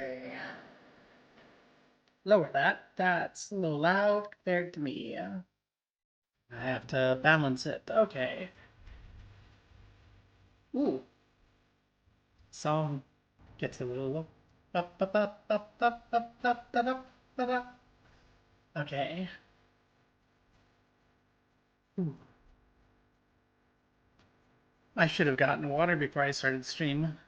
Okay. Lower that. That's a little loud compared to me. I have to balance it. Okay. Ooh. Song gets a little low. Up, up, up, up, up, up, up, up, up, up, up. Okay. Ooh. I should have gotten water before I started the stream.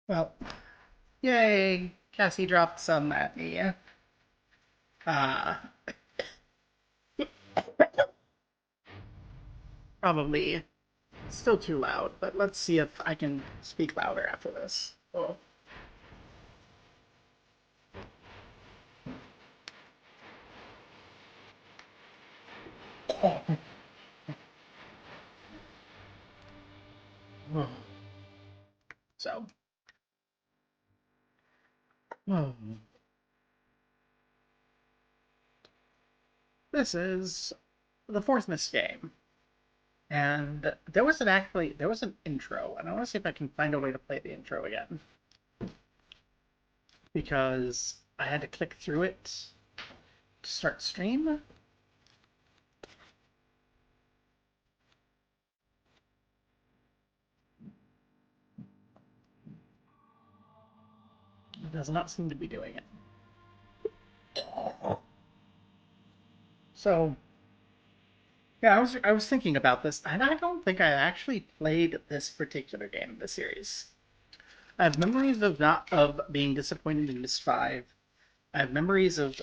Well, yay! Cassie dropped some at me. Uh, Probably still too loud, but let's see if I can speak louder after this. Oh. So. This is the fourth Myst game. And there was an intro, and I want to see if I can find a way to play the intro again. Because I had to click through it to start stream. It does not seem to be doing it. So, yeah, I was thinking about this, and I don't think I actually played this particular game in the series. I have memories of not of being disappointed in Myst 5. I have memories of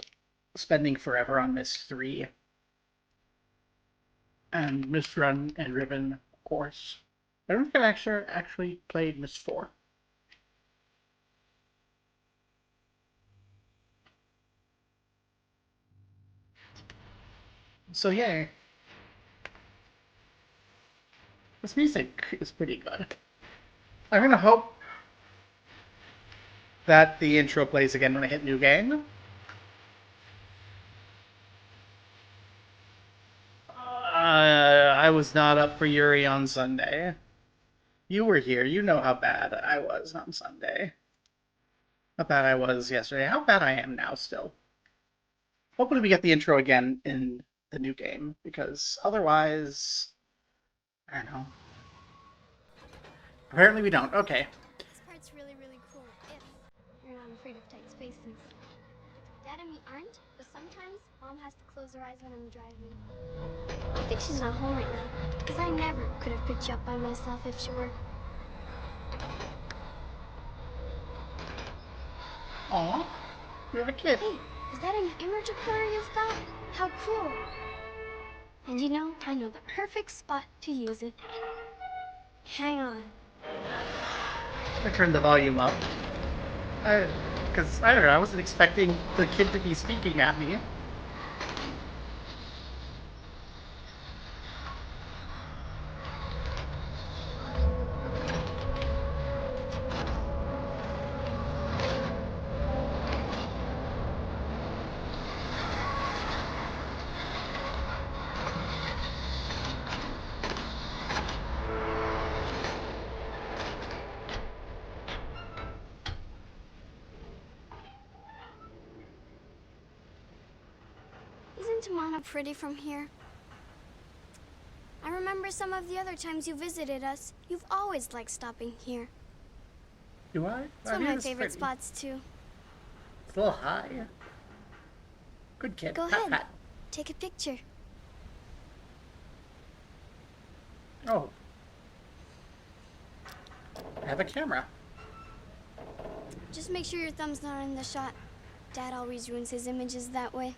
spending forever on Myst 3. And Myst Run and Riven, of course. I don't think I've actually played Myst 4. So yeah, this music is pretty good. I'm gonna hope that the intro plays again when I hit new game. I was not up for Yuri on Sunday. You were here. You know how bad I was on Sunday. How bad I was yesterday. How bad I am now still. Hopefully we get the intro again in the new game, because otherwise, I don't know. Apparently we don't. Okay. This part's really, really cool if you're not afraid of tight spaces. Dad and me aren't, but sometimes Mom has to close her eyes when I'm driving. I think she's not home right now, because I never could have picked you up by myself if she were. Aw, you're a kid. Hey, is that an image recorder you've got? How cool! And you know, I know the perfect spot to use it. Hang on. I turned the volume up. Because I don't know, I wasn't expecting the kid to be speaking at me. Isn't Tamana pretty from here? I remember some of the other times you visited us. You've always liked stopping here. Do I? It's one of my favorite spots, too. It's a little high. Good kid. Go ahead. Take a picture. Oh. I have a camera. Just make sure your thumb's not in the shot. Dad always ruins his images that way.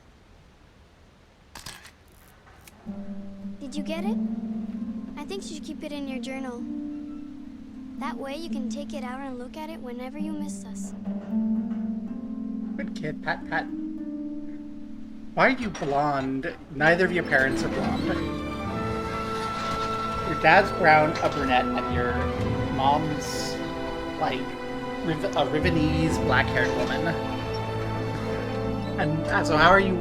Did you get it? I think you should keep it in your journal. That way you can take it out and look at it whenever you miss us. Good kid. Pat, pat. Why are you blonde? Neither of your parents are blonde. Your dad's brown, a brunette, and your mom's, like, a Rivenese black-haired woman. And so how are you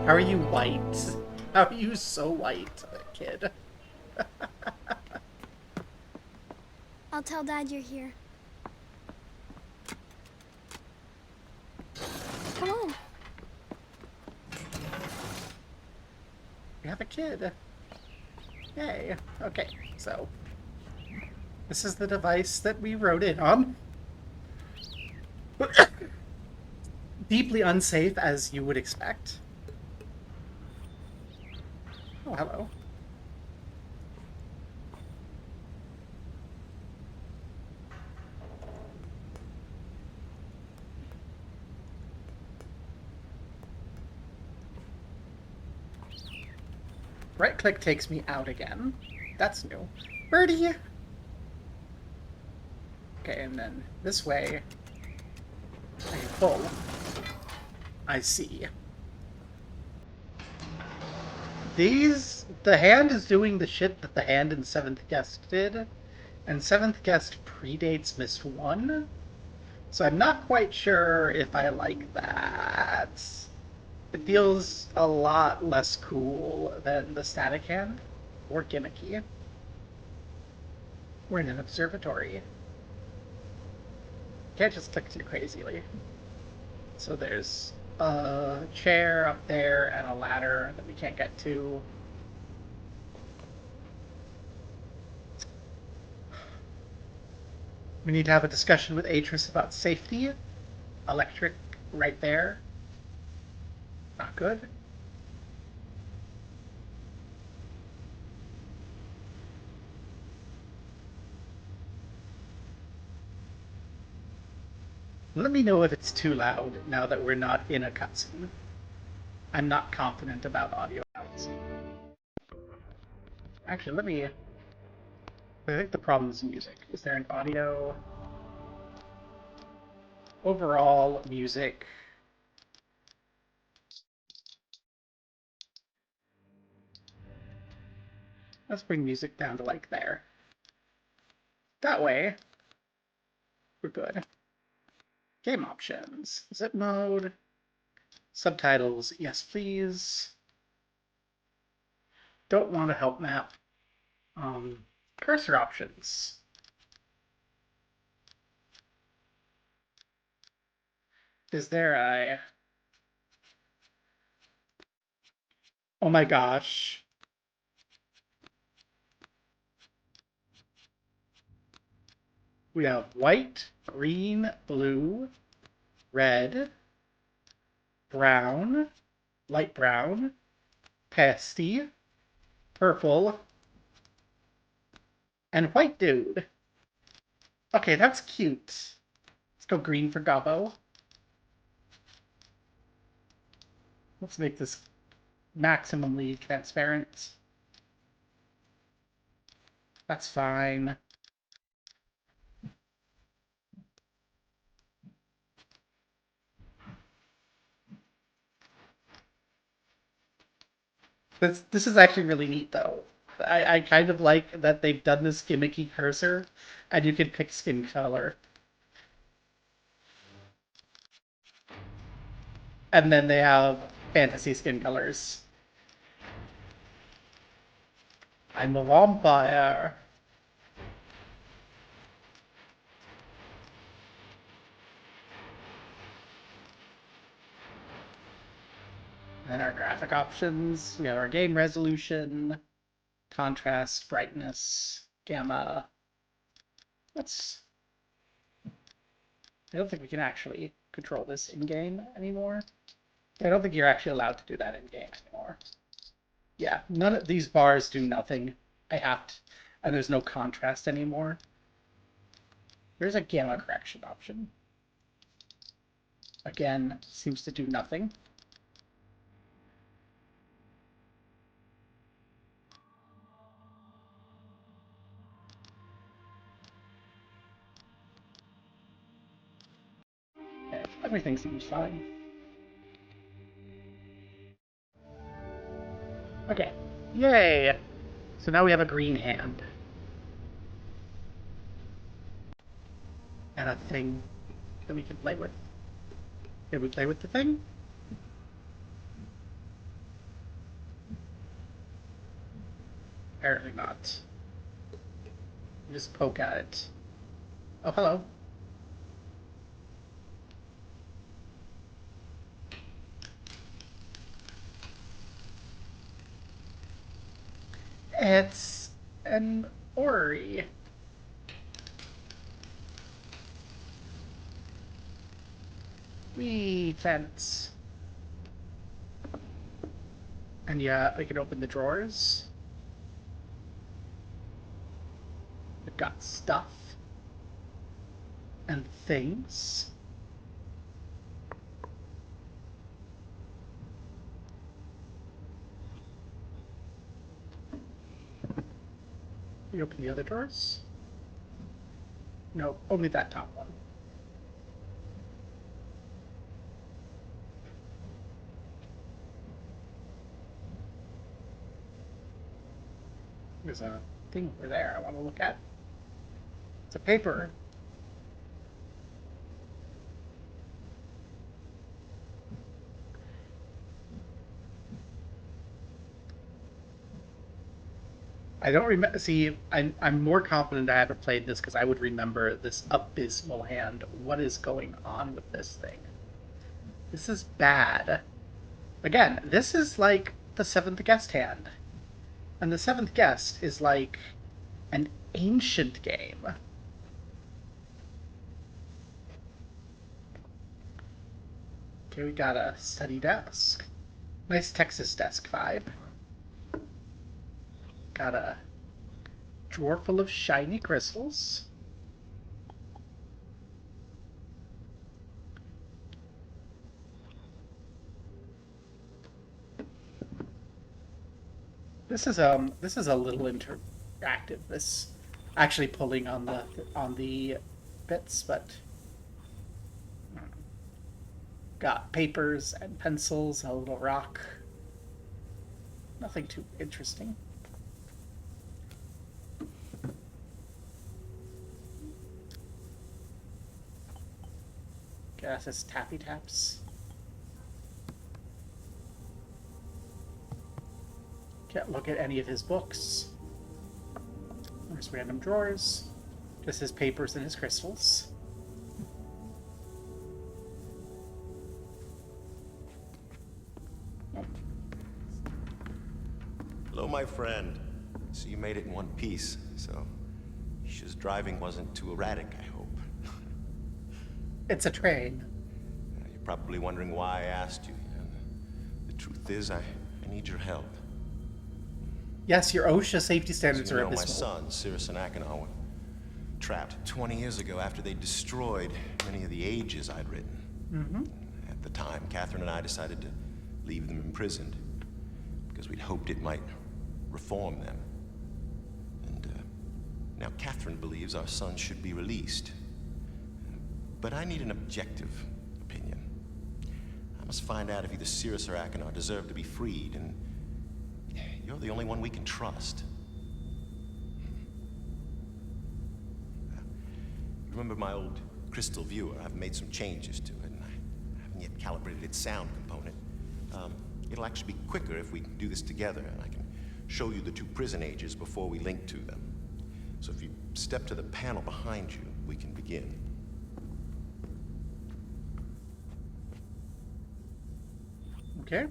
How are you white? How are you so white, kid? I'll tell Dad you're here. Come on. We have a kid. Yay. Okay, so this is the device that we wrote in on. Deeply unsafe, as you would expect. Oh, hello. Right click takes me out again. That's new. Birdie! Okay, and then this way I can pull. I see. The hand is doing the shit that the hand in 7th Guest did, and 7th Guest predates Myst 1, so I'm not quite sure if I like that. It feels a lot less cool than the static hand, or gimmicky. We're in an observatory. Can't just click too crazily. So there's a chair up there and a ladder that we can't get to. We need to have a discussion with Atrus about safety. Electric right there. Not good. Let me know if it's too loud now that we're not in a cutscene. I'm not confident about audio outs. Actually, let me... I think the problem is music. Is there an audio? Overall, music. Let's bring music down to like there. That way, we're good. Game options. Zip mode. Subtitles, yes please. Don't want a help map. Cursor options. Is there a... Oh my gosh. We have white, green, blue, red, brown, light brown, pasty, purple, and white dude. Okay, that's cute. Let's go green for Gobbo. Let's make this maximally transparent. That's fine. This is actually really neat, though. I kind of like that they've done this gimmicky cursor, and you can pick skin color. And then they have fantasy skin colors. I'm a vampire. And our graphic options, we have our game resolution, contrast, brightness, gamma. Let's... I don't think we can actually control this in-game anymore. I don't think you're actually allowed to do that in-game anymore. Yeah, none of these bars do nothing. I have to... And there's no contrast anymore. There's a gamma correction option. Again, seems to do nothing. Okay, everything seems fine. Okay. Yay! So now we have a green hand. And a thing that we can play with. Can we play with the thing? Apparently not. Just poke at it. Oh, hello. It's an orrery. Wee fence. And yeah, we can open the drawers. We've got stuff and things. We open the other drawers. No, only that top one. There's a thing over there I want to look at. It's a paper. I don't remember. See, I'm more confident I haven't played this because I would remember this abysmal hand. What is going on with this thing? This is bad. Again, this is like the seventh guest hand. And the seventh guest is like an ancient game. Okay, we got a study desk. Nice Texas desk vibe. Got a drawer full of shiny crystals. This is a little interactive. This actually pulling on the bits, but got papers and pencils and a little rock. Nothing too interesting. Guess it's Tappy Taps. Can't look at any of his books. There's random drawers. Just his papers and his crystals. Hello, my friend. So you made it in one piece, so Isha's driving wasn't too erratic, I hope. It's a train. You're probably wondering why I asked you, and the truth is I need your help. Yes, your OSHA safety standards So, are my abysmal. sons, Sirrus and Achenar, were trapped 20 years ago after they destroyed many of the ages I'd written. Mm-hmm. At the time, Catherine and I decided to leave them imprisoned because we'd hoped it might reform them. And now Catherine believes our sons should be released. But I need an objective opinion. I must find out if either Sirrus or Achenar deserve to be freed, and you're the only one we can trust. Remember my old crystal viewer? I've made some changes to it, and I haven't yet calibrated its sound component. It'll actually be quicker if we do this together, and I can show you the two prison ages before we link to them. So if you step to the panel behind you, we can begin. Okay.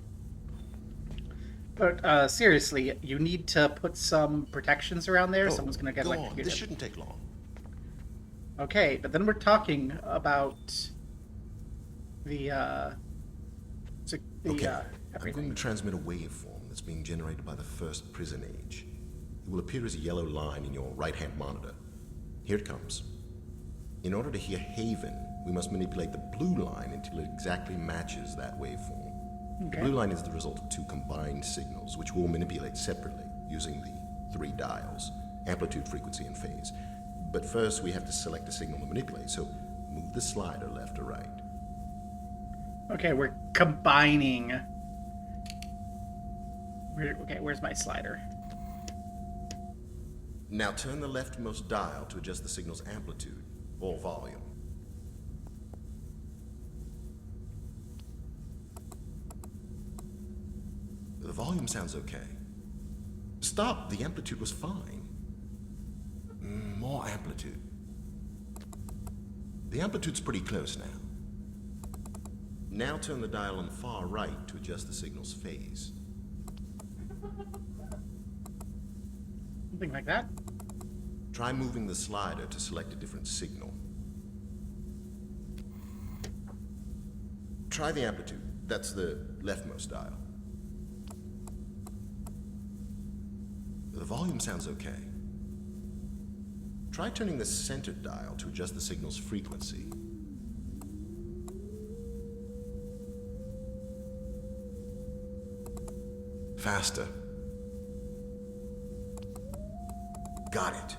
But seriously, you need to put some protections around there. Someone's gonna get go on. electrocuted. This shouldn't take long. Okay, but then we're talking about the Okay, I'm everything. going to transmit a waveform that's being generated by the first prison age. It will appear as a yellow line in your right-hand monitor. Here it comes. In order to hear Haven, we must manipulate the blue line until it exactly matches that waveform. Okay. The blue line is the result of two combined signals, which we'll manipulate separately using the 3 dials, amplitude, frequency, and phase. But first, we have to select a signal to manipulate, so move the slider left or right. Okay, we're combining. Okay, where's my slider? Now turn the leftmost dial to adjust the signal's amplitude or volume. The volume sounds okay. Stop! The amplitude was fine. More amplitude. The amplitude's pretty close now. Now turn the dial on the far right to adjust the signal's phase. Something like that. Try moving the slider to select a different signal. Try the amplitude. That's the leftmost dial. The volume sounds okay. Try turning the center dial to adjust the signal's frequency. Faster. Got it.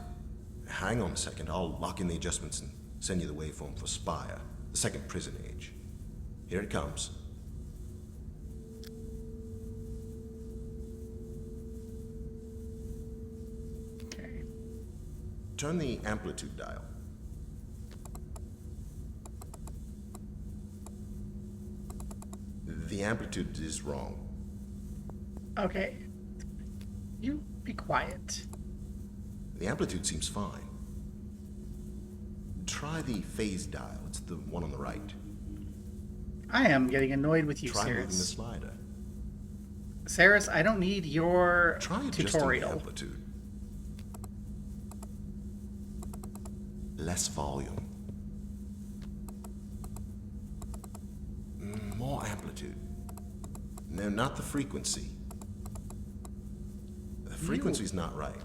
Hang on a second. I'll lock in the adjustments and send you the waveform for Spire, the second prison age. Here it comes. Okay. Turn the amplitude dial. The amplitude is wrong. Okay. You be quiet. The amplitude seems fine. Try the phase dial. It's the one on the right. I am getting annoyed with you, Try moving the Sirrus. slider. Sirrus, I don't need your Try adjusting the tutorial. amplitude. Less volume. More amplitude. No, not the frequency. The frequency's not right.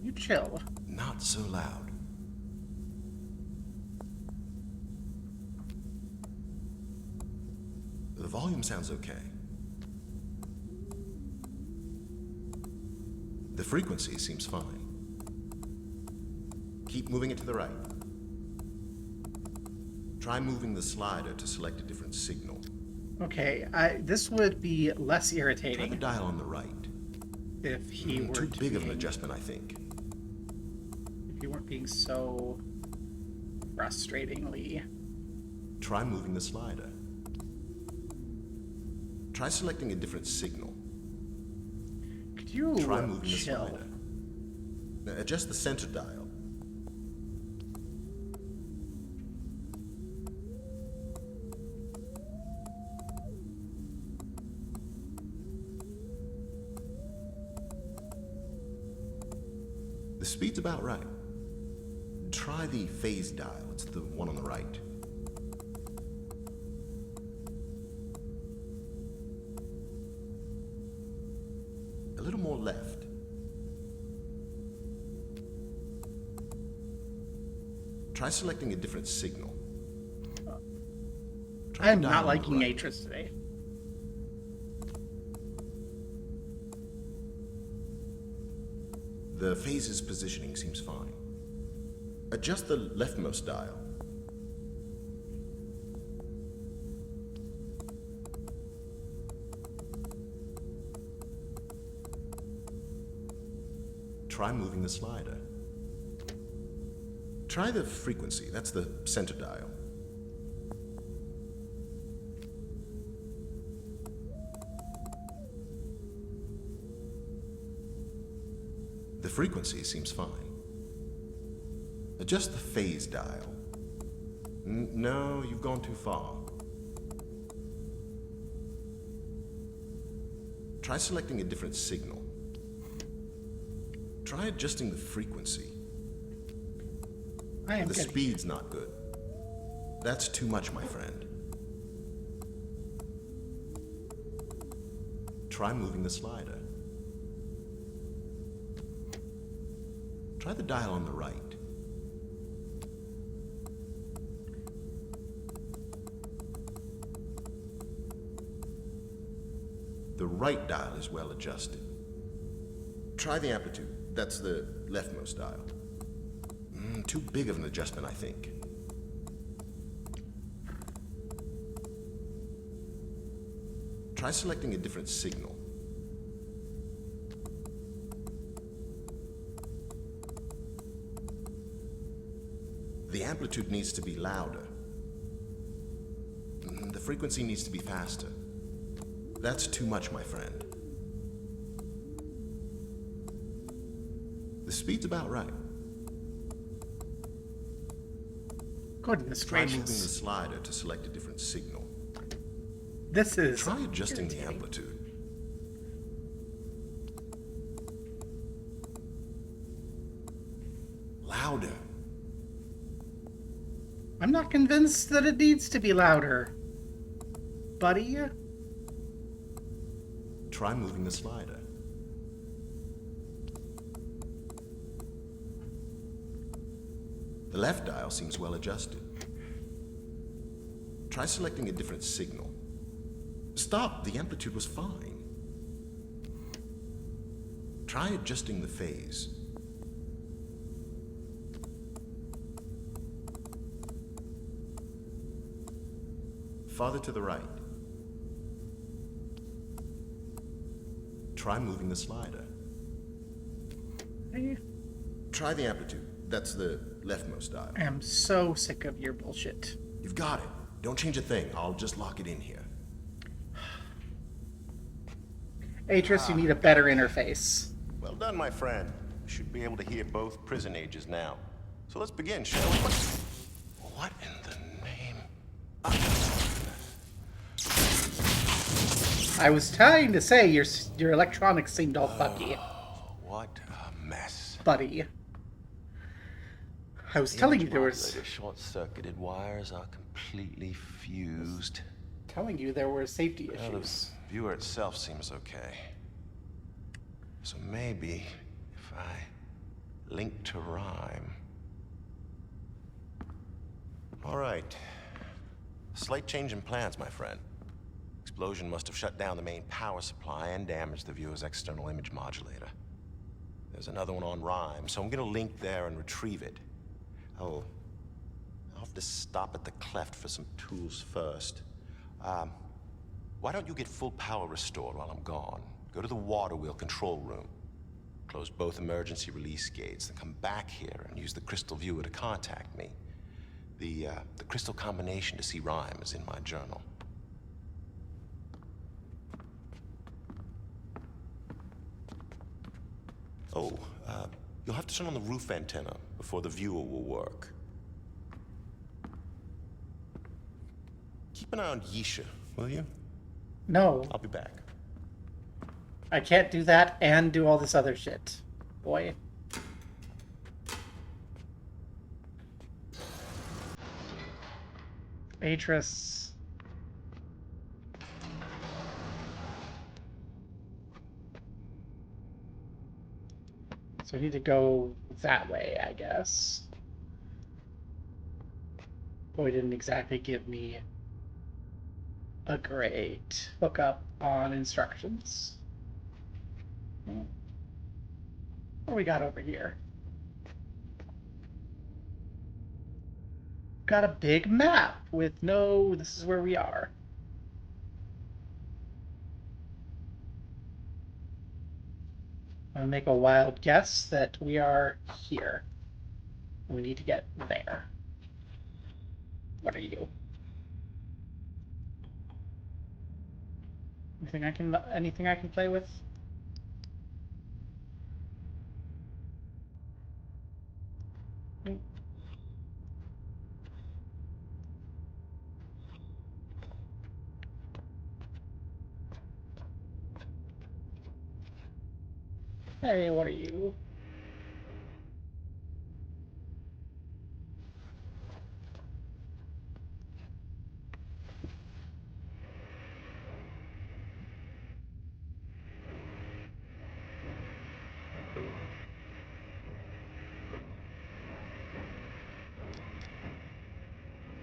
You chill. Not so loud. The volume sounds okay. The frequency seems fine. Keep moving it to the right. Try moving the slider to select a different signal. Okay, this would be less Try the irritating dial on the right. if he were Too to big of an being- adjustment, I think. If you weren't being so frustratingly. Try moving the slider. Try selecting a different signal. Could you Try moving the chill? slider. Now adjust the center dial. The speed's about right. Try the phase dial. It's the one on the right. A little more left. Try selecting a different signal. Try I am the dial not on the liking right. Atrus today. The phase's positioning seems fine. Adjust the leftmost dial. Try moving the slider. Try the frequency. That's the center dial. The frequency seems fine. Adjust the phase dial. No, you've gone too far. Try selecting a different signal. Try adjusting the frequency. I am The getting speed's not good. That's too much, my friend. Try moving the slider. Try the dial on the right. The right dial is well adjusted. Try the amplitude. That's the leftmost dial. Too big of an adjustment, I think. Try selecting a different signal. The amplitude needs to be louder. The frequency needs to be faster. That's too much, my friend. speed's about right. Goodness Try moving the gracious. slider to select a different signal. This is Try adjusting the irritating. amplitude. Louder. I'm not convinced that it needs to be louder. Buddy? Try moving the slider. The left dial seems well adjusted. Try selecting a different signal. Stop, the amplitude was fine. Try adjusting the phase. Farther to the right. Try moving the slider. I Try the amplitude. That's the leftmost dial. am so sick of your bullshit. You've got it. Don't change a thing. I'll just lock it in here. Atrus, you need a better interface. Well done, my friend. We should be able to hear both prison ages now. So let's begin, shall we? What in the name? I was trying to say your electronics seemed all fucky, What a mess. buddy. I was telling you there was Short-circuited wires are completely fused. safety Well, the issues. viewer itself seems okay. So maybe if I link to rhyme. All right. Slight change in plans, my friend. Explosion must have shut down the main power supply and damaged the viewer's external image modulator. There's another one on rhyme, so I'm gonna link there and retrieve it. Oh, I'll have to stop at the cleft for some tools first. Why don't you get full power restored while I'm gone? Go to the water wheel control room. Close both emergency release gates, then come back here and use the crystal viewer to contact me. The crystal combination to see rhyme is in my journal. Oh, you'll have to turn on the roof antenna before the viewer will work. Keep an eye on Yisha, will you? No, I'll be back. I can't do that and do all this other shit. Boy. Atrus. So I need to go that way, I guess. Boy didn't exactly give me a great hookup on instructions. What do we got over here? Got a big map with no, this is where we are. I'm gonna make a wild guess that we are here. We need to get there. What are you? Anything I can play with? Hey, what are you?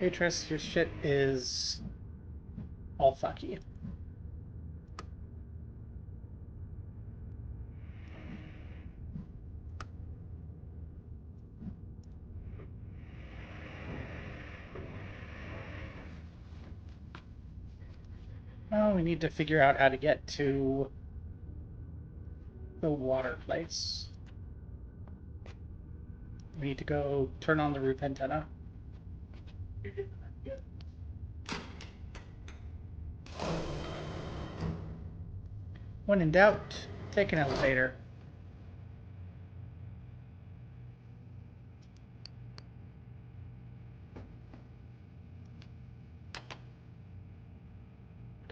Hey Tris, your shit is all fucky. Oh, we need to figure out how to get to the water place. We need to go turn on the roof antenna. When in doubt, take an elevator.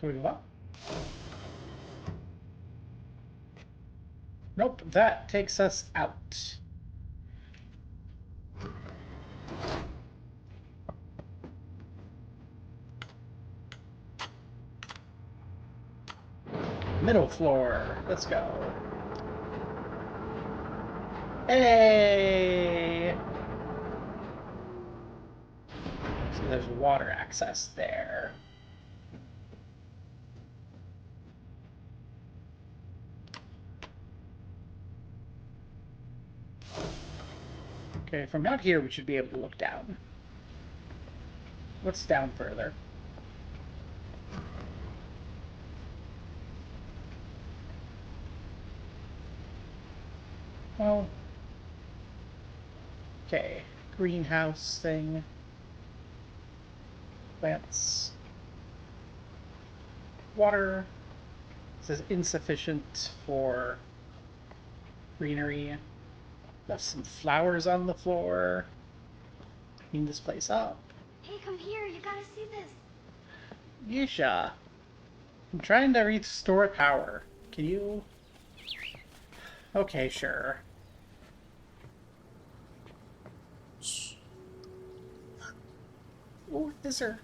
Can we go up? Nope, that takes us out. Middle floor. Let's go. Hey! So there's water access there. Okay, from out here we should be able to look down. What's down further? Well, okay, greenhouse thing. Plants. Water. It says insufficient for greenery. Left some flowers on the floor. Clean this place up. Hey, come here. You gotta see this. Yesha. I'm trying to restore power. Can you? Okay, sure. Oh, Lizard.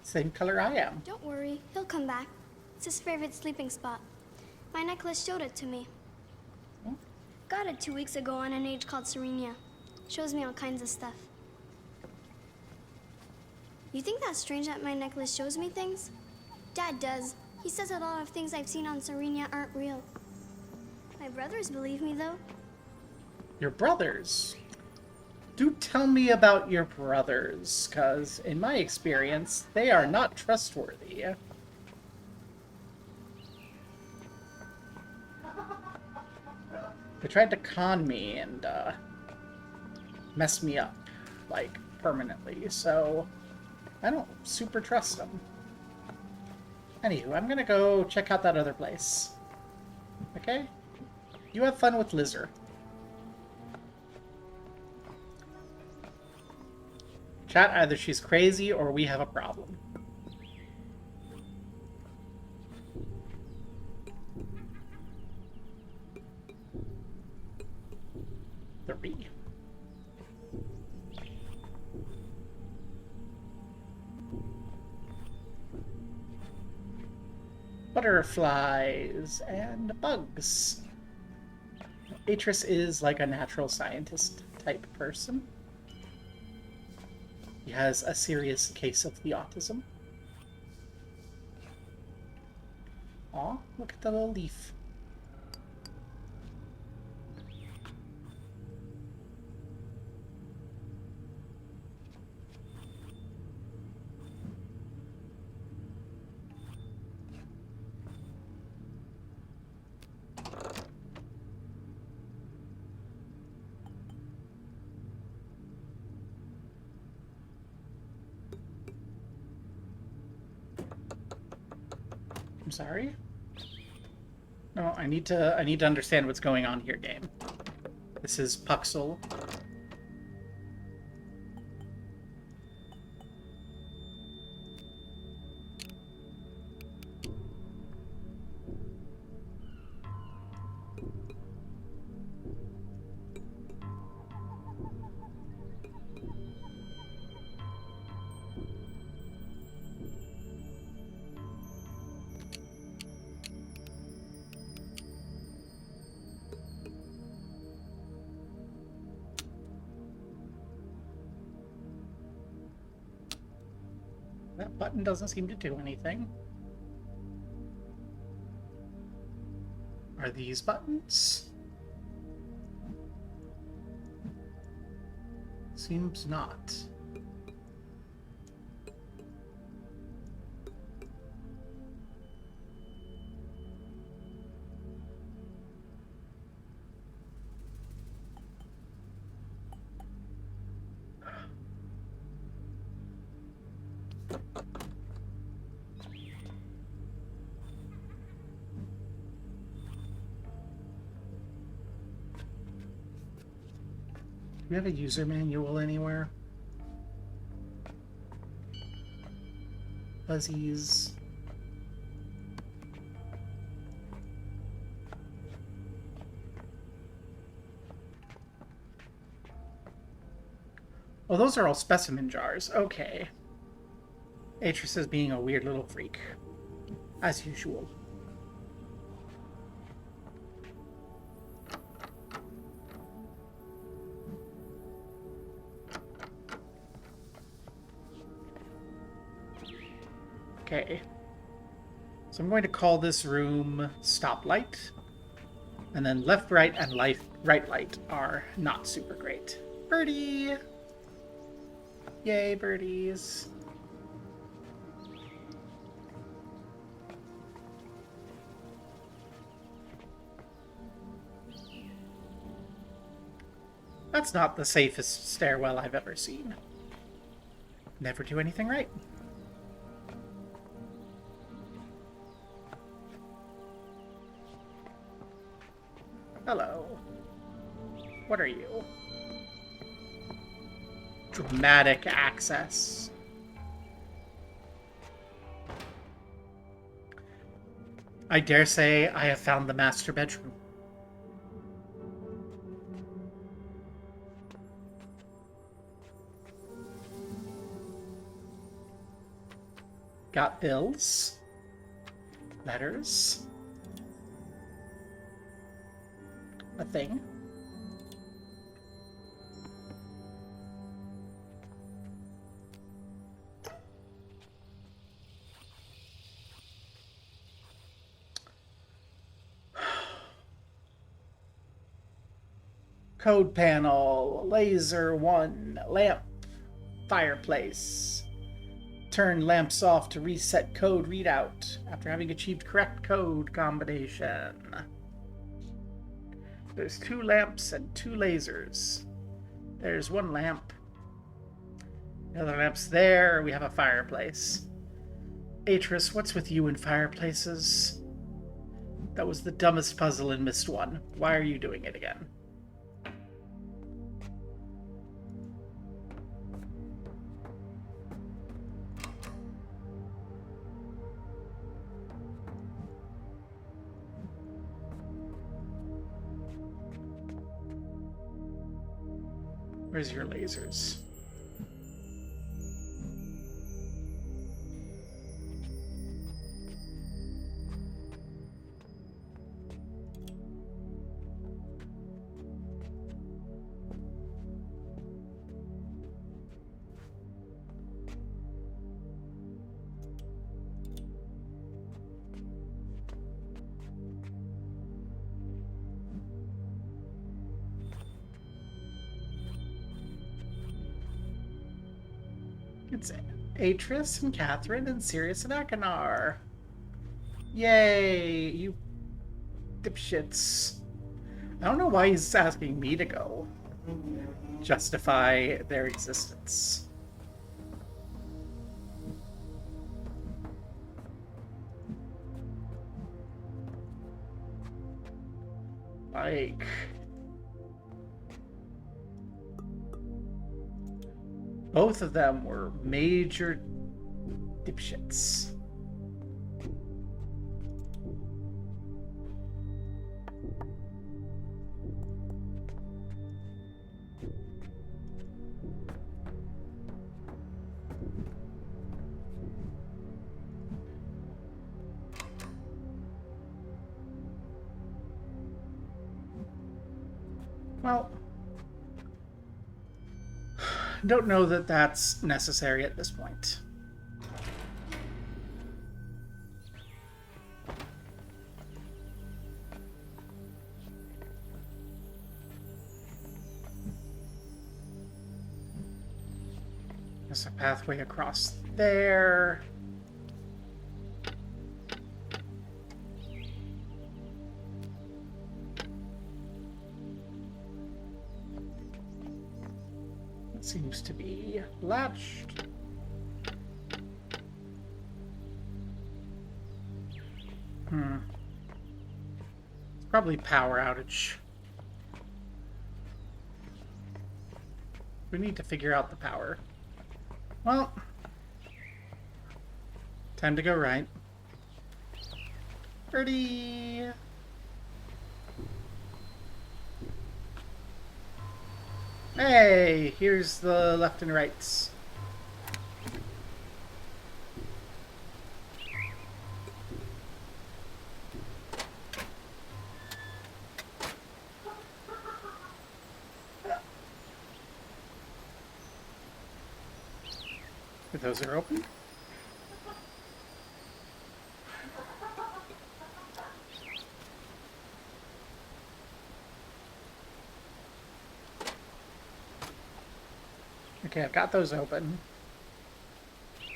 Same color I am. Don't worry. He'll come back. It's his favorite sleeping spot. My necklace showed it to me. Hmm? Got it 2 weeks ago on an age called Serenia. Shows me all kinds of stuff. You think that's strange that my necklace shows me things? Dad does. He says a lot of things I've seen on Serenia aren't real. My brothers believe me, though. Your brothers? Do tell me about your brothers, because in my experience, they are not trustworthy. They tried to con me and mess me up, like, permanently, so I don't super trust them. Anywho, I'm gonna go check out that other place. Okay? You have fun with Lizard. Chat, either she's crazy or we have a problem. Three. Butterflies and bugs. Atrus is like a natural scientist type person. He has a serious case of the autism. Aw, look at the little leaf. I'm sorry? No, I need to understand what's going on here, game. This is Puxel. That button doesn't seem to do anything. Are these buttons? Seems not. Do we have a user manual anywhere? fuzzies. Oh, those are all specimen jars. Okay. Atrus is being a weird little freak. As usual. Okay. So I'm going to call this room stoplight. And then left, right, and right light are not super great. Birdie! Yay, birdies. That's not the safest stairwell I've ever seen. Never do anything right. Hello. What are you? Dramatic access. I dare say I have found the master bedroom. Got bills. Letters. A thing. Code panel, laser 1, lamp, fireplace. Turn lamps off to reset code readout after having achieved correct code combination. There's 2 lamps and 2 lasers. There's 1 lamp. The other lamp's there. We have a fireplace. Atrus, what's with you and fireplaces? That was the dumbest puzzle in Myst 1. Why are you doing it again? Where's your lasers? It's Atrus and Catherine and Sirrus and Akanar. Yay, you dipshits. I don't know why he's asking me to go. Justify their existence. Like... both of them were major dipshits. Well, don't know that that's necessary at this point. There's a pathway across there. Seems to be latched. It's probably power outage. We need to figure out the power. Well, Time to go right. Birdie! Hey, here's the left and rights. Those are open. Okay, I've got those open.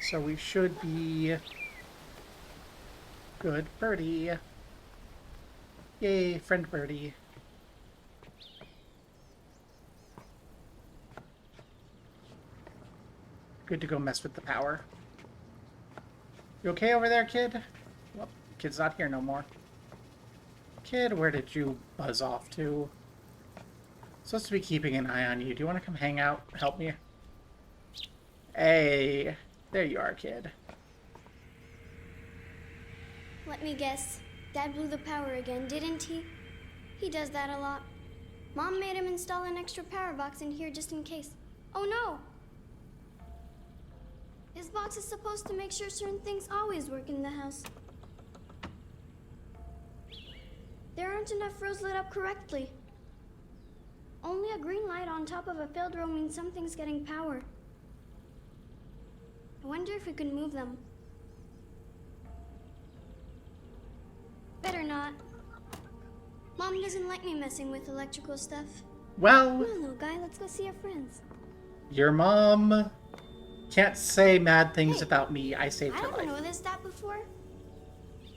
So we should be good. Birdie. Yay, friend birdie. Good to go mess with the power. You okay over there, kid? Well, kid's not here no more. Kid, where did you buzz off to? Supposed to be keeping an eye on you. Do you want to come hang out? Help me? Hey, there you are, kid. Let me guess. Dad blew the power again, didn't he? He does that a lot. Mom made him install an extra power box in here just in case. Oh no! His box is supposed to make sure certain things always work in the house. There aren't enough rows lit up correctly. Only a green light on top of a failed row means something's getting power. I wonder if we can move them. Better not. Mom doesn't like me messing with electrical stuff. Well, Come on, little guy, let's go see our friends. your mom can't say mad things Hey, about me. I saved I her never life. noticed that before.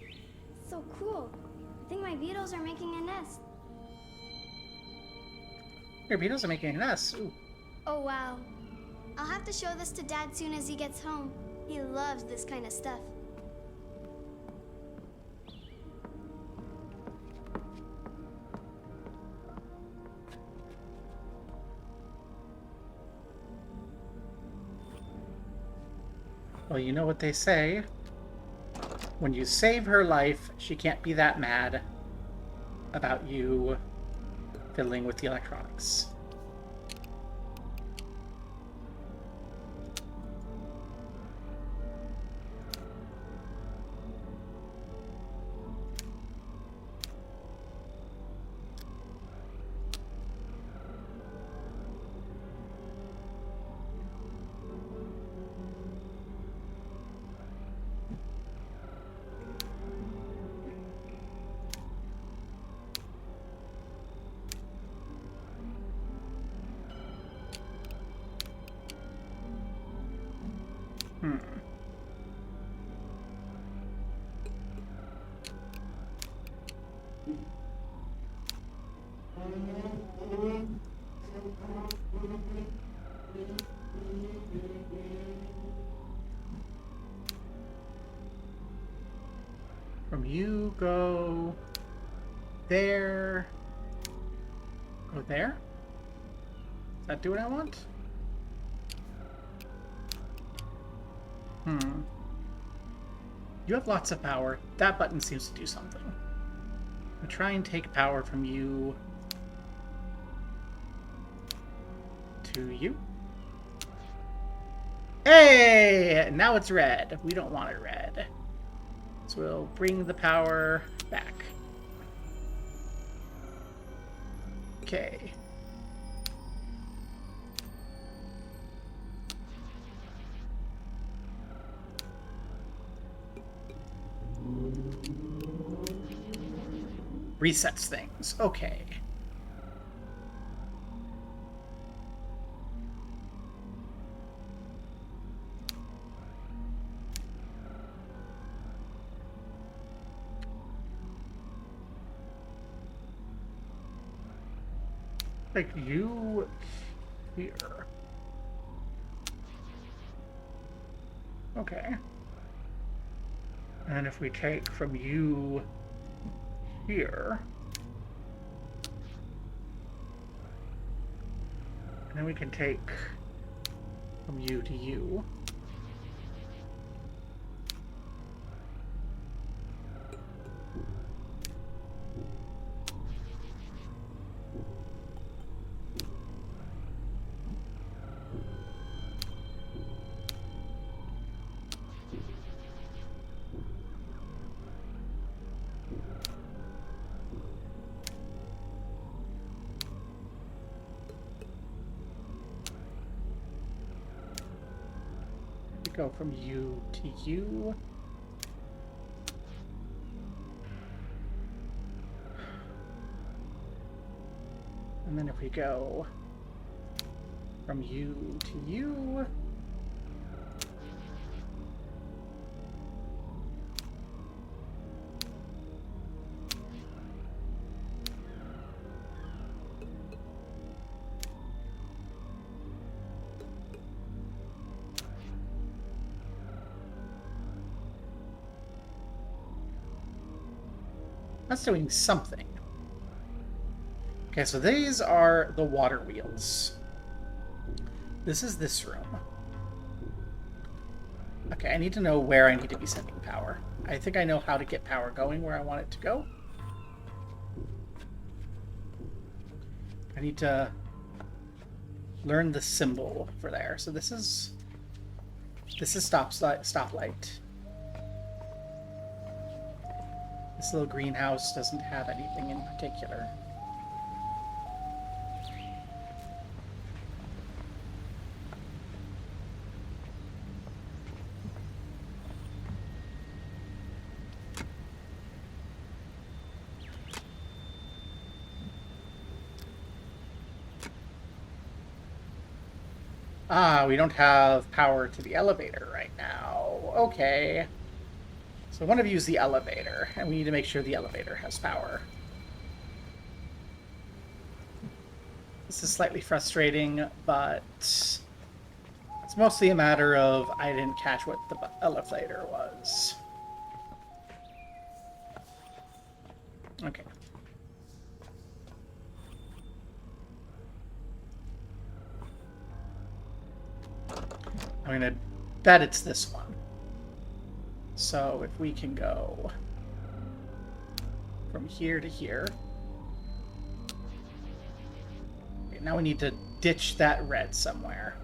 It's so cool. I think my beetles are making a nest. Your beetles are making a mess. Ooh. Oh wow. I'll have to show this to Dad soon as he gets home. He loves this kind of stuff. Well, you know what they say. When you save her life, she can't be that mad about you fiddling with the electronics. From you, go there. Go there? Does that do what I want? You have lots of power. That button seems to do something. I'll try and take power from you to you. Hey! Now it's red. We don't want it red. So we'll bring the power back. Okay. Resets things. Okay. Like you here. Okay. And if we take from you here, and then we can take from you to you. go from you to you. And then if we go from you to you. That's doing something. Okay, so these are the water wheels. This is this room. Okay, I need to know where I need to be sending power. I think I know how to get power going where I want it to go. I need to learn the symbol for there. So this is stoplight. This little greenhouse doesn't have anything in particular. Ah, we don't have power to the elevator right now. Okay. So one of you is the elevator, and we need to make sure the elevator has power. This is slightly frustrating, but it's mostly a matter of I didn't catch what the elevator was. Okay. I'm gonna bet it's this one. So if we can go from here to here. Okay, now we need to ditch that red somewhere.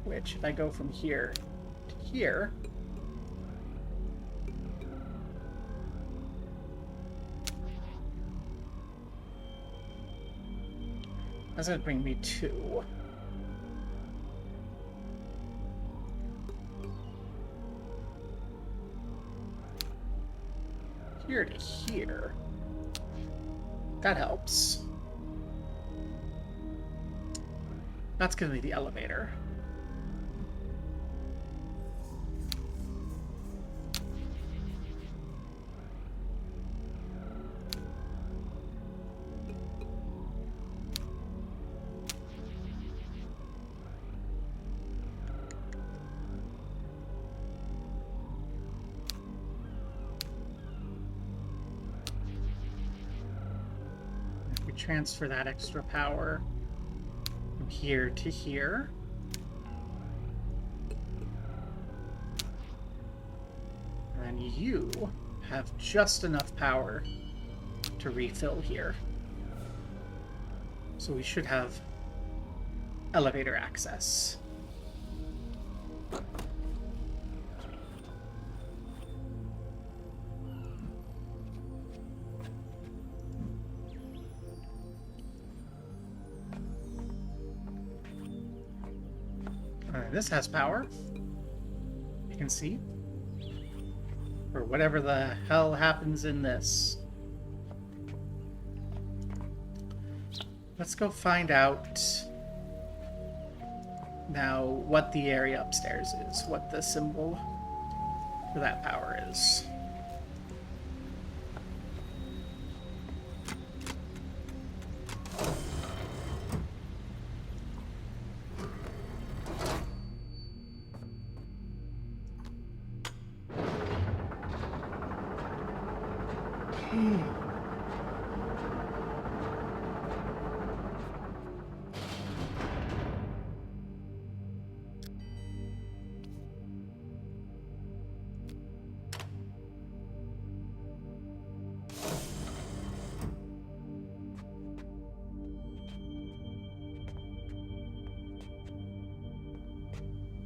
Which, if I go from here to here, that's gonna bring me to here to here. That helps. That's gonna be the elevator. Transfer that extra power from here to here. And then you have just enough power to refill here. So we should have elevator access. This has power. You can see. Or whatever the hell happens in this. Let's go find out now what the area upstairs is, what the symbol for that power is.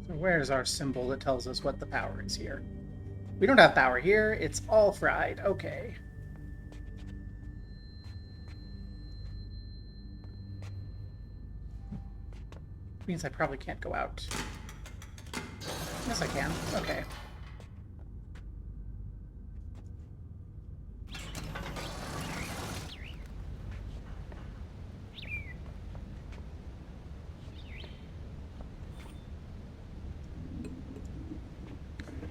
So where's our symbol that tells us what the power is here? We don't have power here. It's all fried. Okay. means I probably can't go out. Yes, I can. Okay.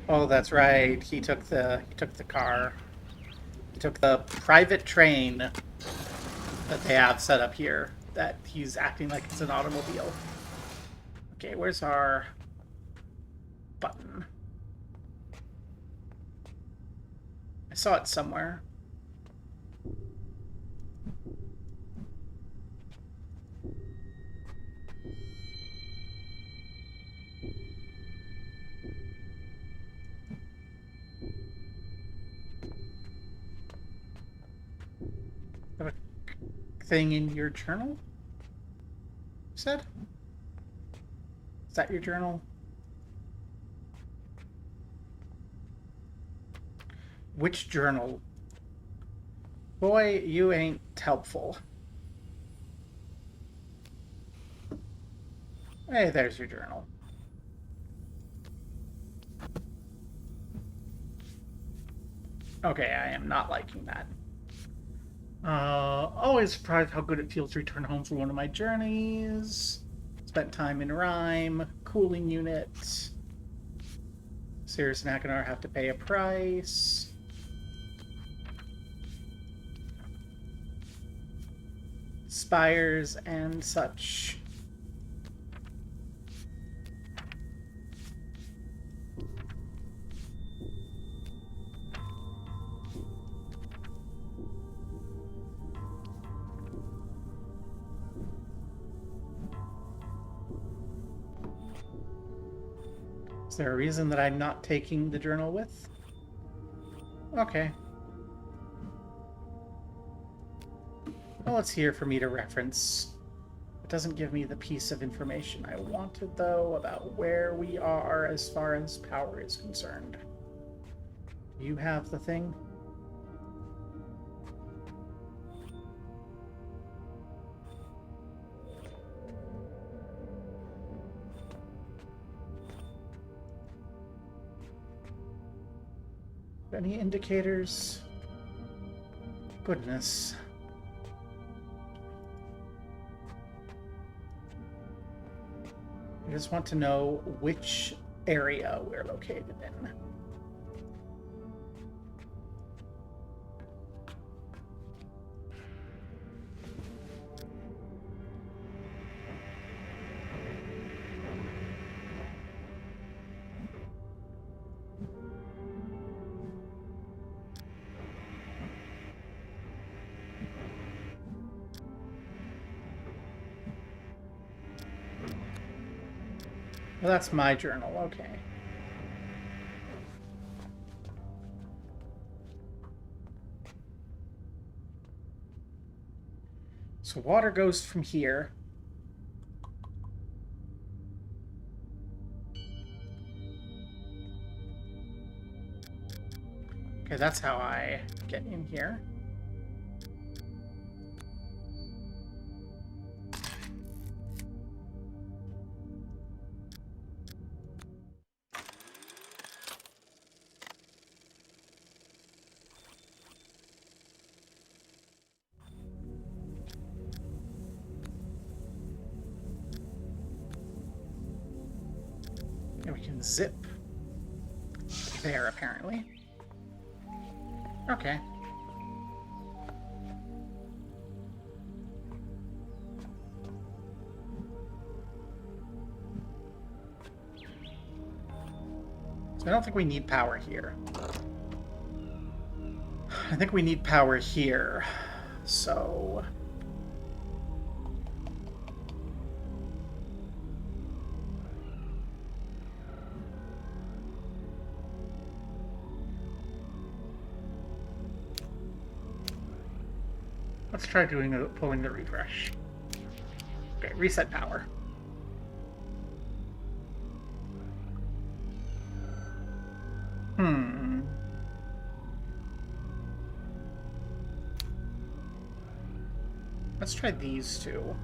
Oh, that's right. He took the car. He took the private train that they have set up here. That he's acting like it's an automobile. Okay, where's our button? I saw it somewhere. Have a thing in your journal? You said? Is that your journal? Which journal? Boy, you ain't helpful. Hey, there's your journal. Okay, I am not liking that. Always surprised how good it feels to return home from one of my journeys. Spent time in Rhyme, cooling unit. Sirrus and Akanar have to pay a price. Spires and such. Is there a reason that I'm not taking the journal with? Okay. Well, it's here for me to reference. It doesn't give me the piece of information I wanted, though, about where we are as far as power is concerned. You have the thing? Any indicators? Goodness. I just want to know which area we're located in. Well, that's my journal, okay. So water goes from here. Okay, that's how I get in here. And we can zip there, apparently. Okay. So I don't think we need power here. I think we need power here. So... let's try pulling the refresh. Okay, reset power. Let's try these two.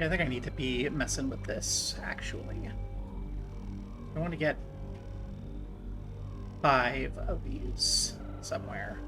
Yeah, I think I need to be messing with this, actually. I want to get 5 of these somewhere.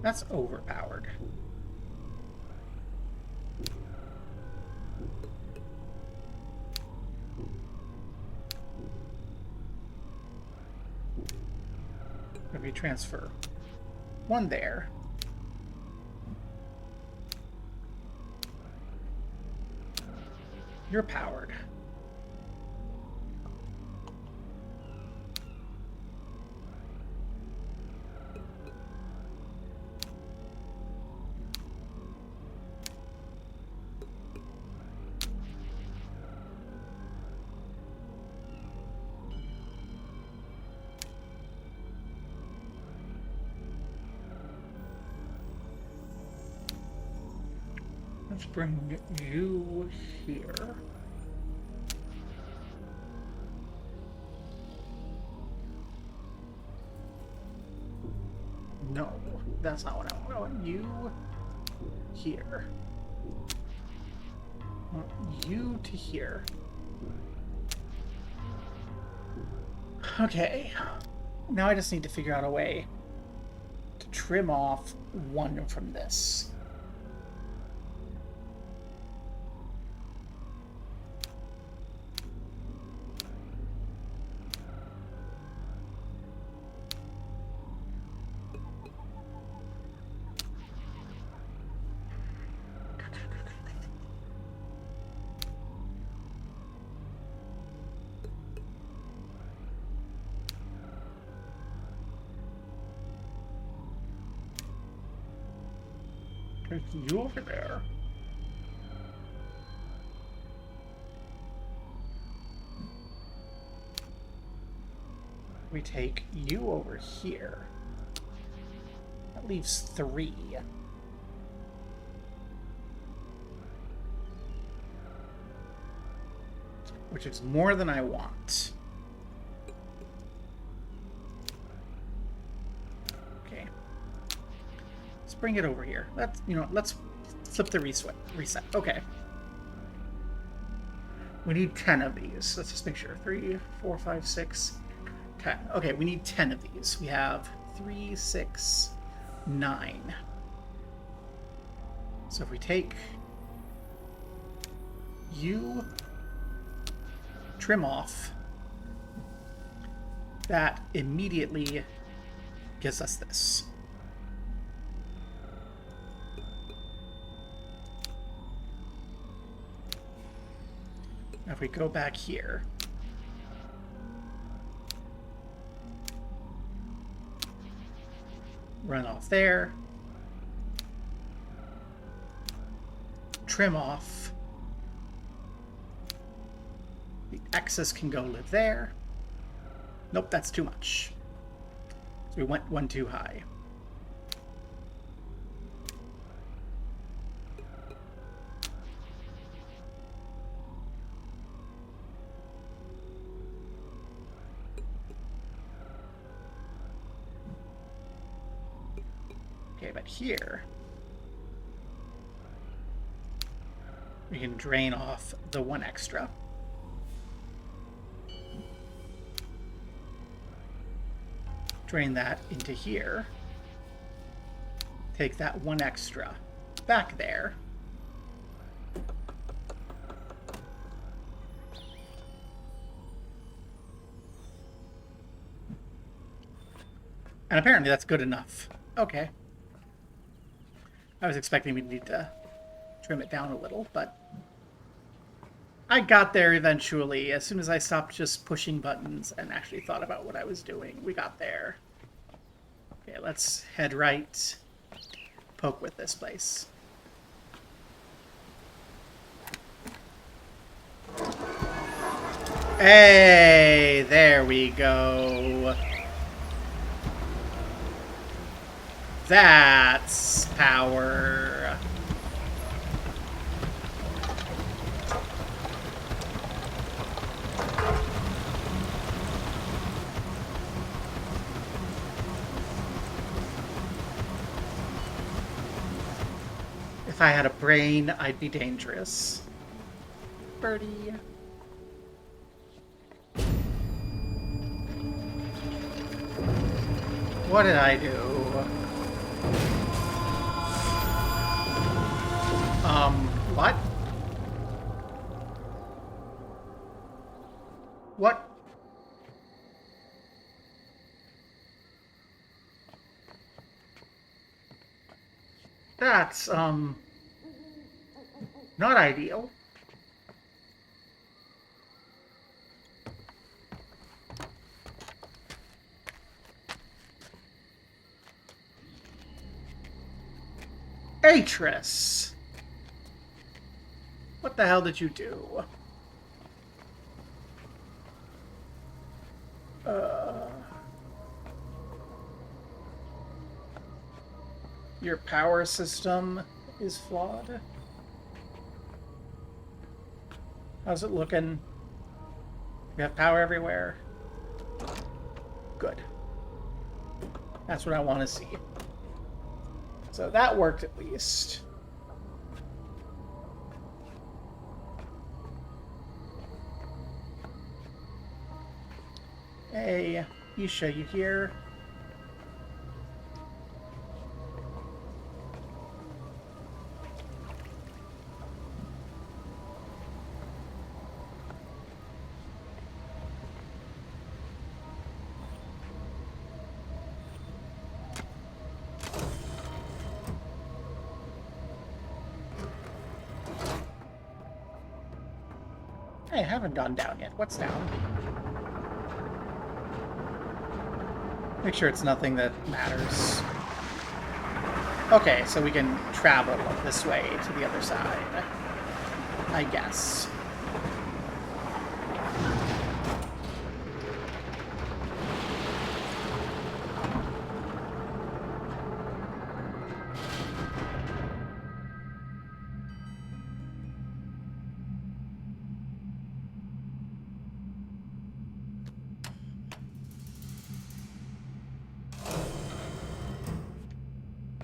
That's overpowered. Maybe transfer 1 there. You're powered. Let's bring you here. No, that's not what I want. I want you here. I want you to here. Okay. Now I just need to figure out a way to trim off 1 from this. There's you over there. We take you over here. That leaves 3. Which is more than I want. Okay. Let's bring it over here. Let's, let's flip the reset. Okay. We need 10 of these. Let's just make sure. 3, 4, 5, 6, 10. Okay, we need 10 of these. We have 3, 6, 9. So if we take you, trim off, that immediately gives us this. Now if we go back here, run off there, trim off, the excess can go live there. Nope, that's too much. So we went 1 too high. Okay, but here we can drain off the 1 extra. Drain that into here. Take that 1 extra back there. And apparently that's good enough Okay. I was expecting we'd need to trim it down a little, but I got there eventually. As soon as I stopped just pushing buttons and actually thought about what I was doing, we got there. Okay, let's head right. Poke with this place. Hey, there we go. That's power. If I had a brain, I'd be dangerous. Birdie. What did I do? What? What? That's, not ideal. Atrus! What the hell did you do? Your power system is flawed. How's it looking? You have power everywhere? Good. That's what I want to see. So that worked at least. Hey, Isha, you here? Hey, I haven't gone down yet. What's down? Make sure it's nothing that matters. Okay, so we can travel this way to the other side, I guess.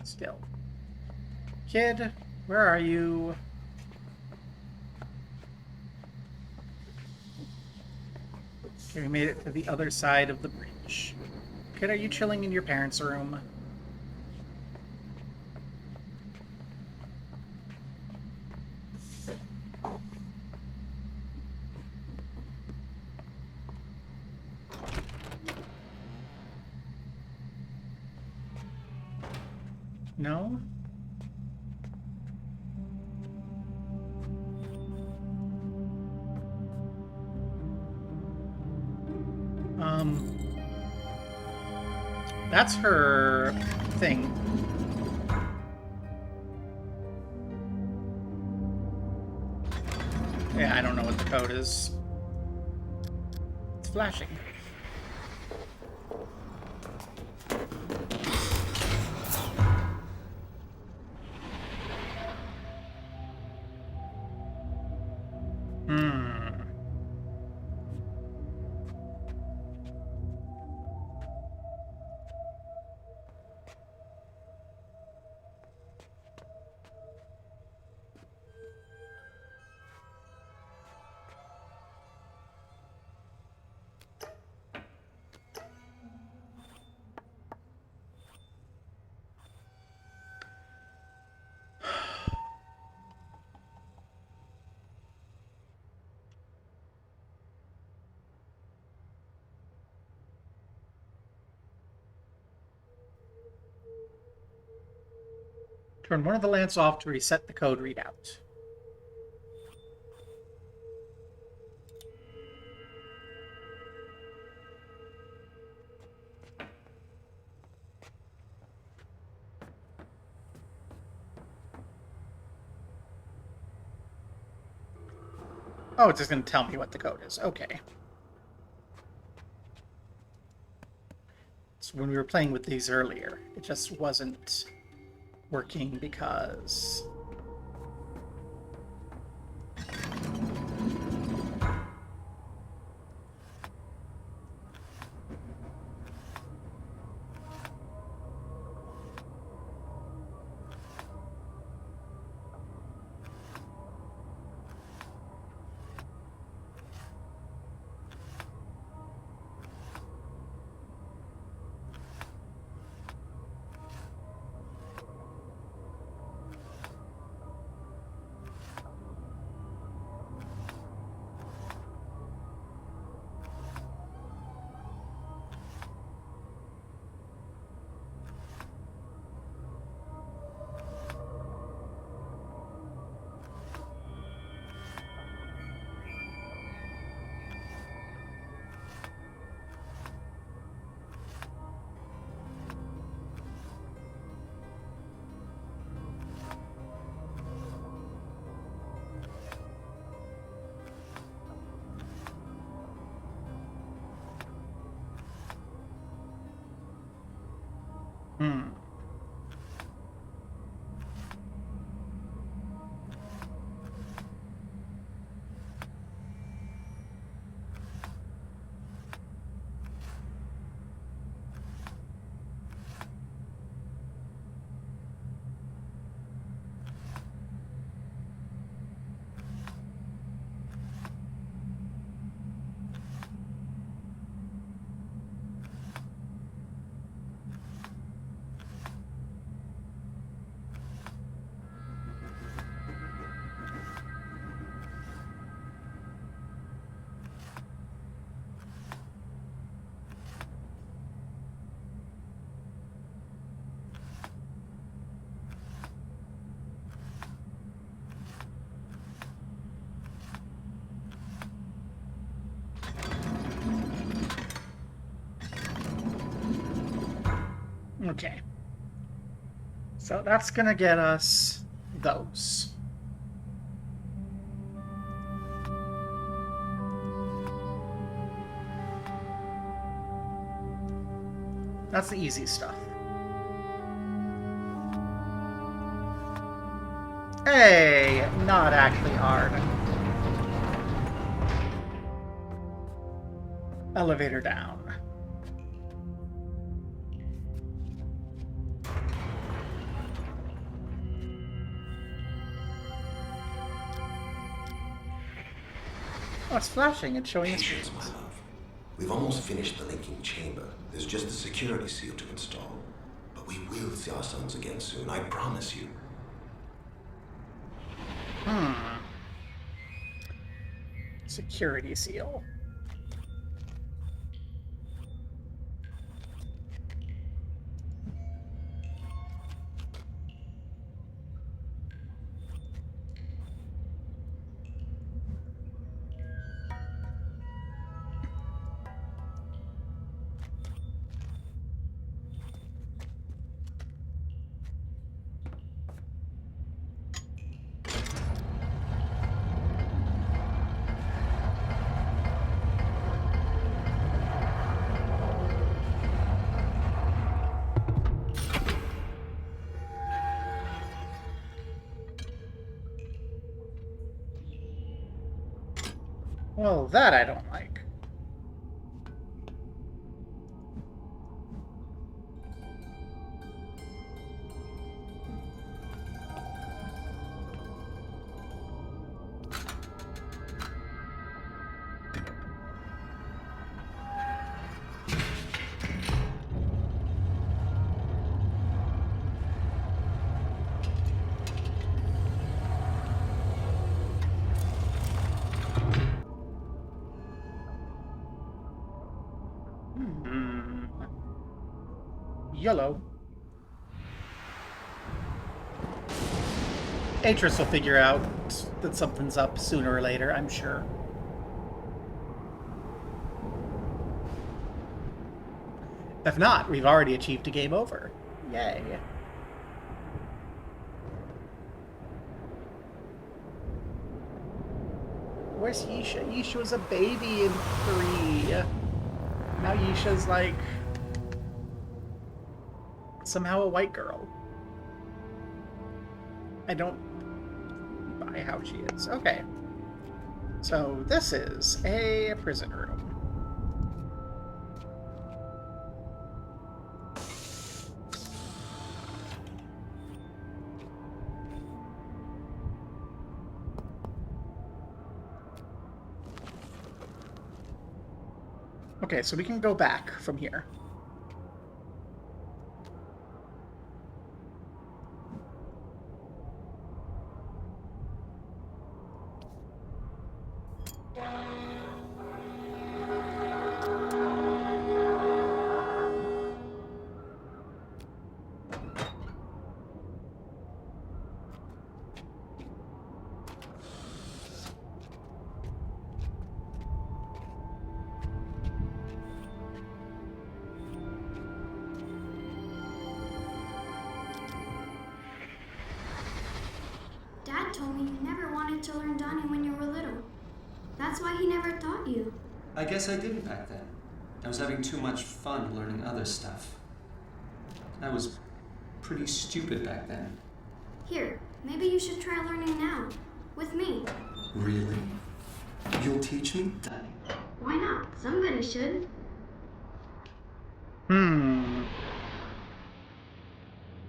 Still. Kid, where are you? Okay, we made it to the other side of the bridge. Kid, are you chilling in your parents' room? No? That's her thing. Yeah, I don't know what the code is. It's flashing. Turn one of the lamps off to reset the code readout. Oh, it's just going to tell me what the code is. Okay. So when we were playing with these earlier, it just wasn't working because... Hmm. Okay. So that's gonna get us those. That's the easy stuff. Hey, not actually hard. Elevator down. Oh, it's flashing. It's showing us. Patience, my love. We've almost finished the linking chamber. There's just the security seal to install. But we will see our sons again soon, I promise you. Security seal. Well, that I don't like. Yellow. Atrus will figure out that something's up sooner or later, I'm sure. If not, we've already achieved a game over. Yay. Where's Yisha? Yisha was a baby in 3. Now Yisha's like somehow a white girl. I don't buy how she is. Okay. So this is a prison room. Okay, so we can go back from here. Dad told me you never wanted to learn Donnie when you were little. That's why he never taught you. I guess I didn't back then. I was having too much fun learning other stuff. I was pretty stupid back then. Here, maybe you should try learning now. With me. Really? You'll teach me? Donnie? Why not? Somebody should.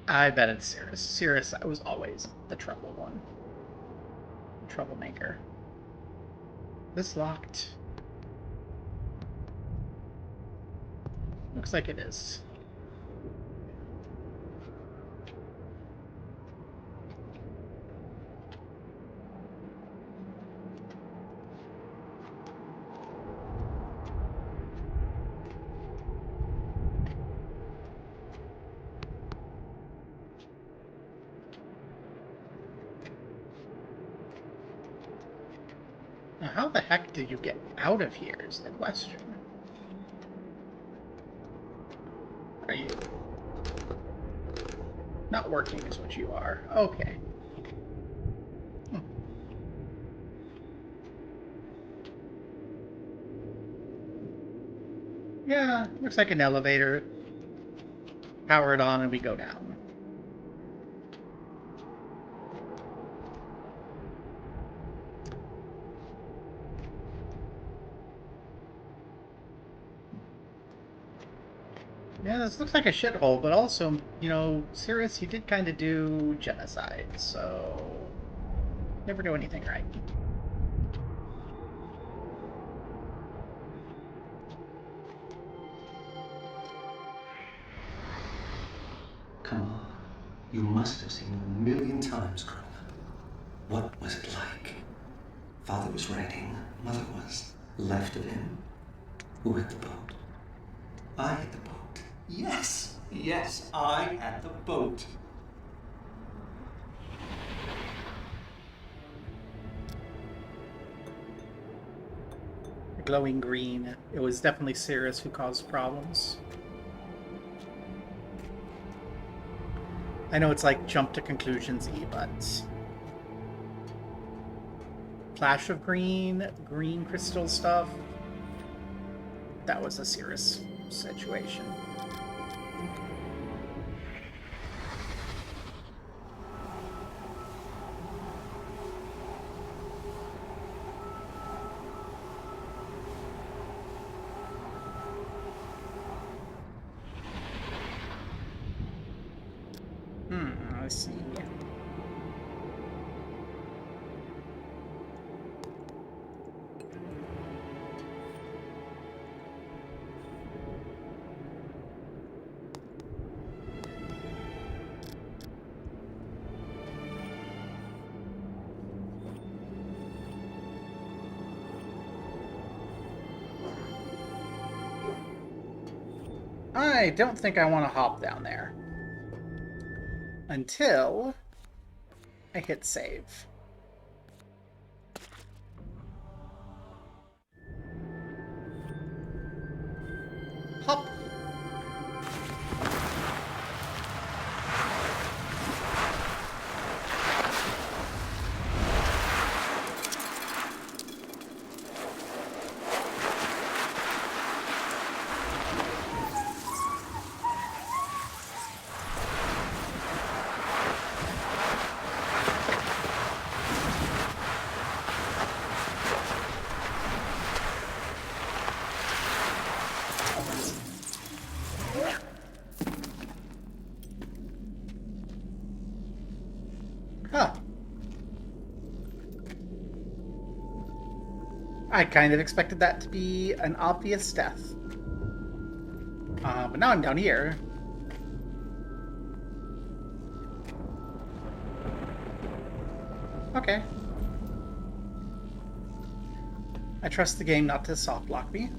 I bet it's Sirrus. Sirrus was always the trouble one. Troublemaker. This locked. Looks like it is. Now, how the heck did you get out of here is the question. Are you... Not working is what you are. Okay. Yeah, looks like an elevator. Power it on and we go down. Yeah, this looks like a shithole, but also, you know, Sirrus, you did kind of do genocide, so... Never do anything right. Come on. You must have seen it 1,000,000 times growing up. What was it like? Father was writing. Mother was. Left of him. Who had the boat? I had the boat. Yes! Yes, I had the boat. Glowing green. It was definitely Sirrus who caused problems. I know it's like jump to conclusions-y, but... Flash of green, green crystal stuff. That was a Sirrus situation. I see. I don't think I want to hop down there. Until I hit save. Hop. Huh. I kind of expected that to be an obvious death. But now I'm down here. Okay. I trust the game not to soft lock me.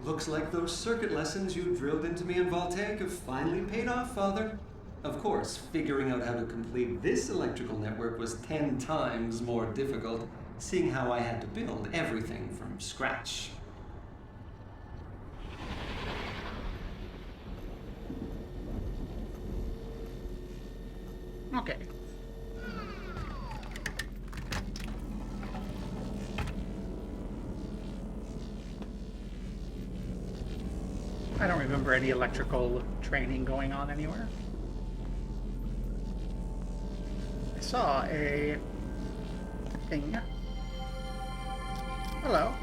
Looks like those circuit lessons you drilled into me in Voltaic have finally paid off, Father. Of course, figuring out how to complete this electrical network was 10 times more difficult, seeing how I had to build everything from scratch. Okay. I don't remember any electrical training going on anywhere. I saw a thing. Hello.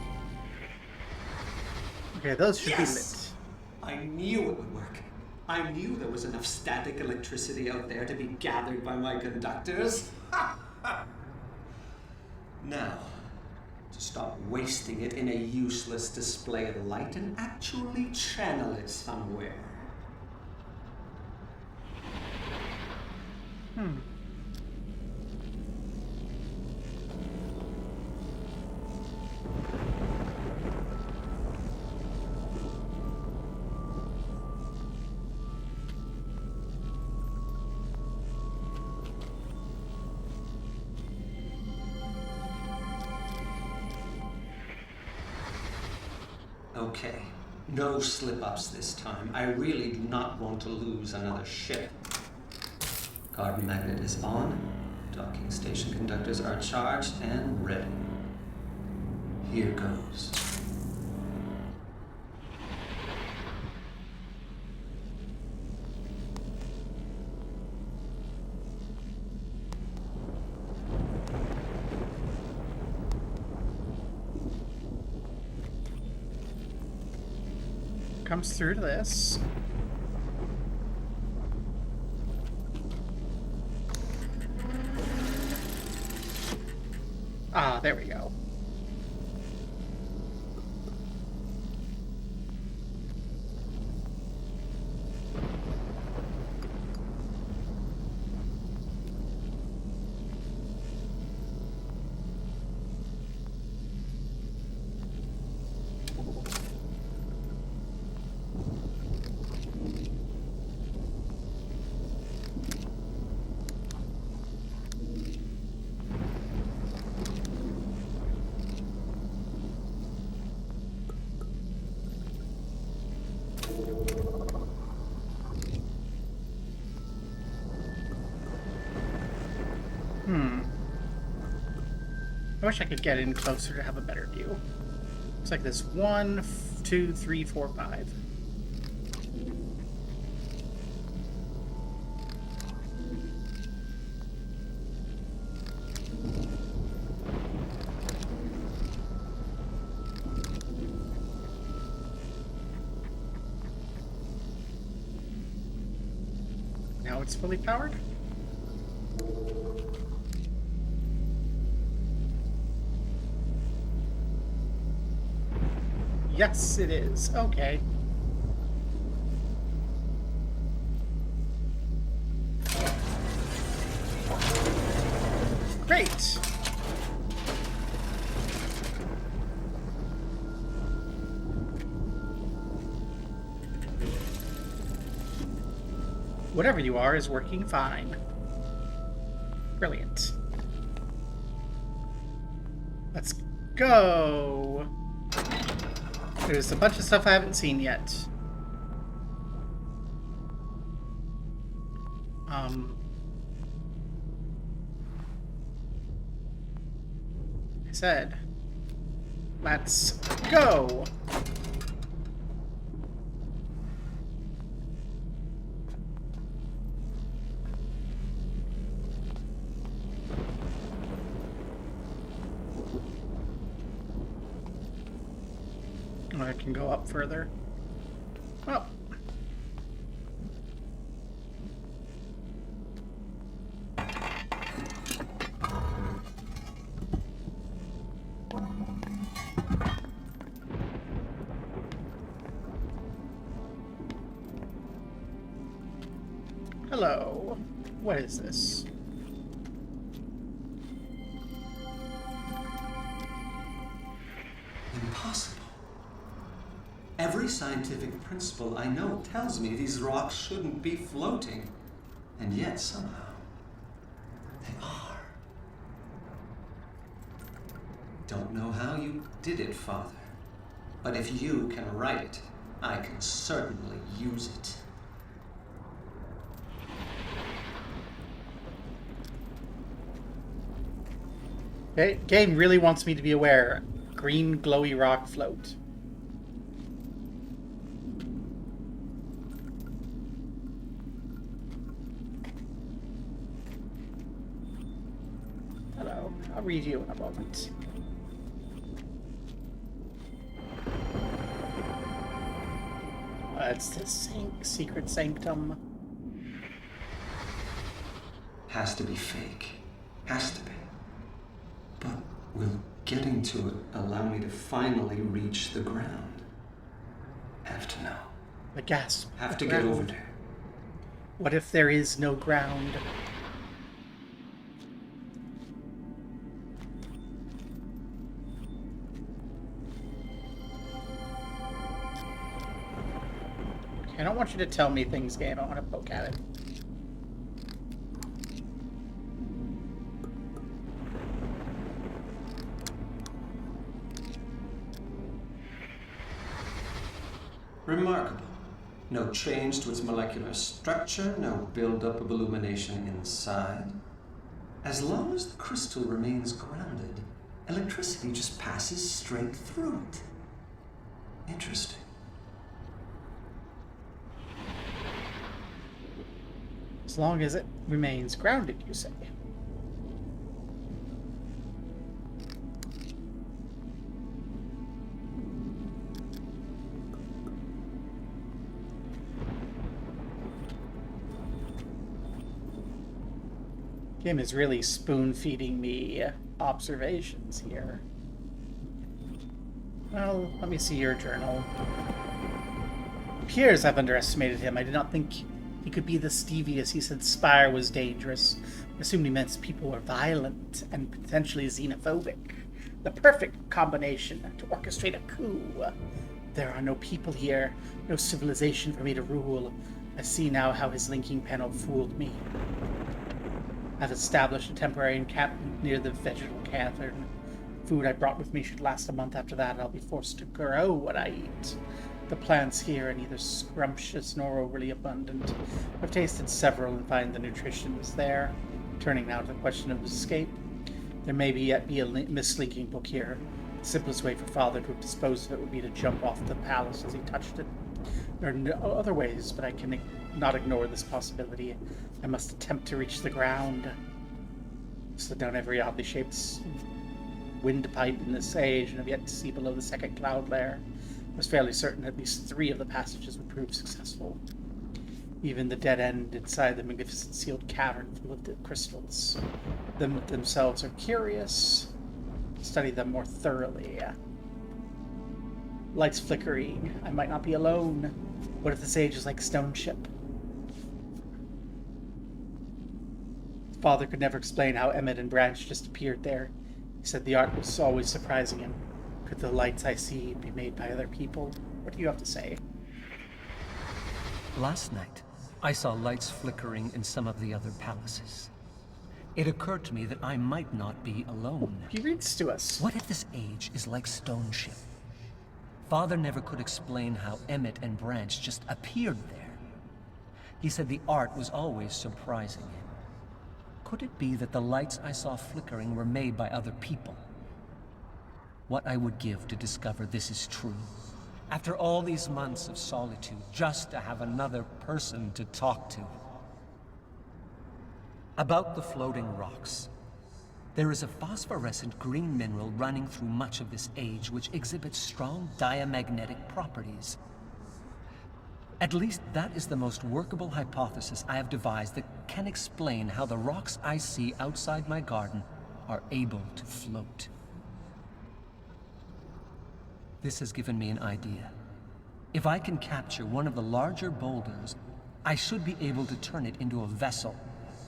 Okay, those should be lit. I knew it would work. I knew there was enough static electricity out there to be gathered by my conductors. Now, to stop wasting it in a useless display of light and actually channel it somewhere. Okay, no slip-ups this time. I really do not want to lose another ship. Carbon magnet is on. Docking station conductors are charged and ready. Here goes. Comes through to this. Ah, there we go. I wish I could get in closer to have a better view. It's like this 1, 2, 3, 4, 5. Now it's fully powered. Yes, it is. Okay. Great. Whatever you are is working fine. Brilliant. Let's go. There's a bunch of stuff I haven't seen yet. I said, let's go. Oh, I can go up further. Oh. Hello. What is this? Impossible. Every scientific principle I know tells me these rocks shouldn't be floating. And yet, somehow, they are. Don't know how you did it, Father. But if you can write it, I can certainly use it. Okay, game really wants me to be aware. Green glowy rock float. Hello. I'll read you in a moment. It's the secret sanctum. Has to be fake. Has to be. But will getting to it allow me to finally reach the ground? Have to know. The gasp. Have the to ground. get over there. What if there is no ground? Okay, I don't want you to tell me things, game. I want to poke at it. Remarkable. No change to its molecular structure, no buildup of illumination inside. As long as the crystal remains grounded, electricity just passes straight through it. Interesting. As long as it remains grounded, you say. Kim is really spoon-feeding me observations here. Well, let me see your journal. It appears I've underestimated him. I did not think he could be this devious. He said Spire was dangerous. I assumed he meant people were violent and potentially xenophobic. The perfect combination to orchestrate a coup. There are no people here, no civilization for me to rule. I see now how his linking panel fooled me. I've established a temporary encampment near the vegetable cavern. Food I brought with me should last a month. After that, I'll be forced to grow what I eat. The plants here are neither scrumptious nor overly abundant. I've tasted several and find the nutrition is there. Turning now to the question of escape. There may yet be a mislinking book here. The simplest way for Father to have disposed of it would be to jump off the palace as he touched it. There are no other ways, but I can not ignore this possibility. I must attempt to reach the ground. Slid down every oddly shaped windpipe in this age and have yet to see below the second cloud layer. I was fairly certain at least 3 of the passages would prove successful. Even the dead end inside the magnificent sealed cavern full of crystals. Them themselves are curious. Study them more thoroughly. Lights flickering. I might not be alone. What if this age is like Stone Ship? Father could never explain how Emmett and Branch just appeared there. He said the art was always surprising him. Could the lights I see be made by other people? What do you have to say? Last night, I saw lights flickering in some of the other palaces. It occurred to me that I might not be alone. He reads to us. What if this age is like Stone Ship? Father never could explain how Emmett and Branch just appeared there. He said the art was always surprising him. Could it be that the lights I saw flickering were made by other people? What I would give to discover this is true. After all these months of solitude, just to have another person to talk to. About the floating rocks. There is a phosphorescent green mineral running through much of this age which exhibits strong diamagnetic properties. At least that is the most workable hypothesis I have devised that can explain how the rocks I see outside my garden are able to float. This has given me an idea. If I can capture one of the larger boulders, I should be able to turn it into a vessel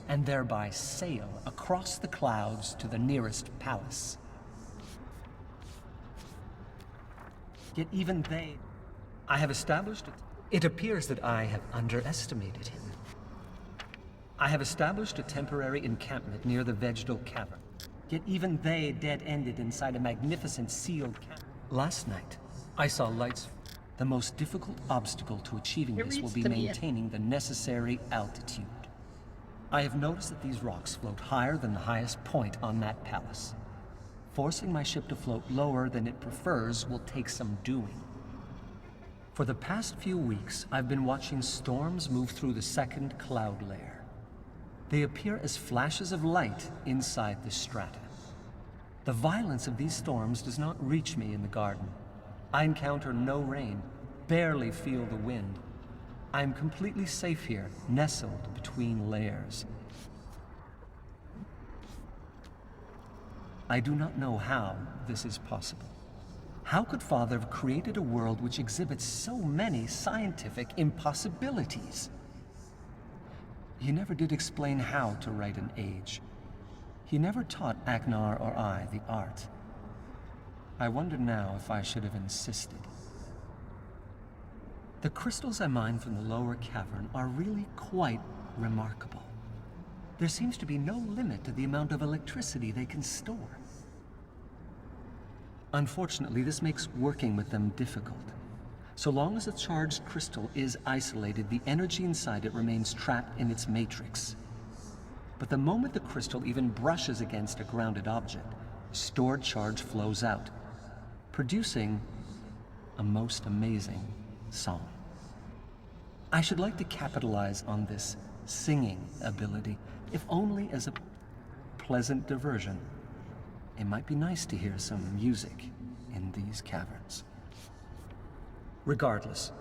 and thereby sail across the clouds to the nearest palace. Yet even they... I have established it. It appears that I have underestimated him. I have established a temporary encampment near the vegetal cavern. Yet even they dead-ended inside a magnificent sealed cavern. Last night, I saw lights. The most difficult obstacle to achieving this will be maintaining the necessary altitude. I have noticed that these rocks float higher than the highest point on that palace. Forcing my ship to float lower than it prefers will take some doing. For the past few weeks, I've been watching storms move through the second cloud layer. They appear as flashes of light inside the strata. The violence of these storms does not reach me in the garden. I encounter no rain, barely feel the wind. I am completely safe here, nestled between layers. I do not know how this is possible. How could Father have created a world which exhibits so many scientific impossibilities? He never did explain how to write an age. He never taught Agnar or I the art. I wonder now if I should have insisted. The crystals I mine from the lower cavern are really quite remarkable. There seems to be no limit to the amount of electricity they can store. Unfortunately, this makes working with them difficult. So long as a charged crystal is isolated, the energy inside it remains trapped in its matrix. But the moment the crystal even brushes against a grounded object, stored charge flows out, producing a most amazing song. I should like to capitalize on this singing ability, if only as a pleasant diversion. It might be nice to hear some music in these caverns. Regardless,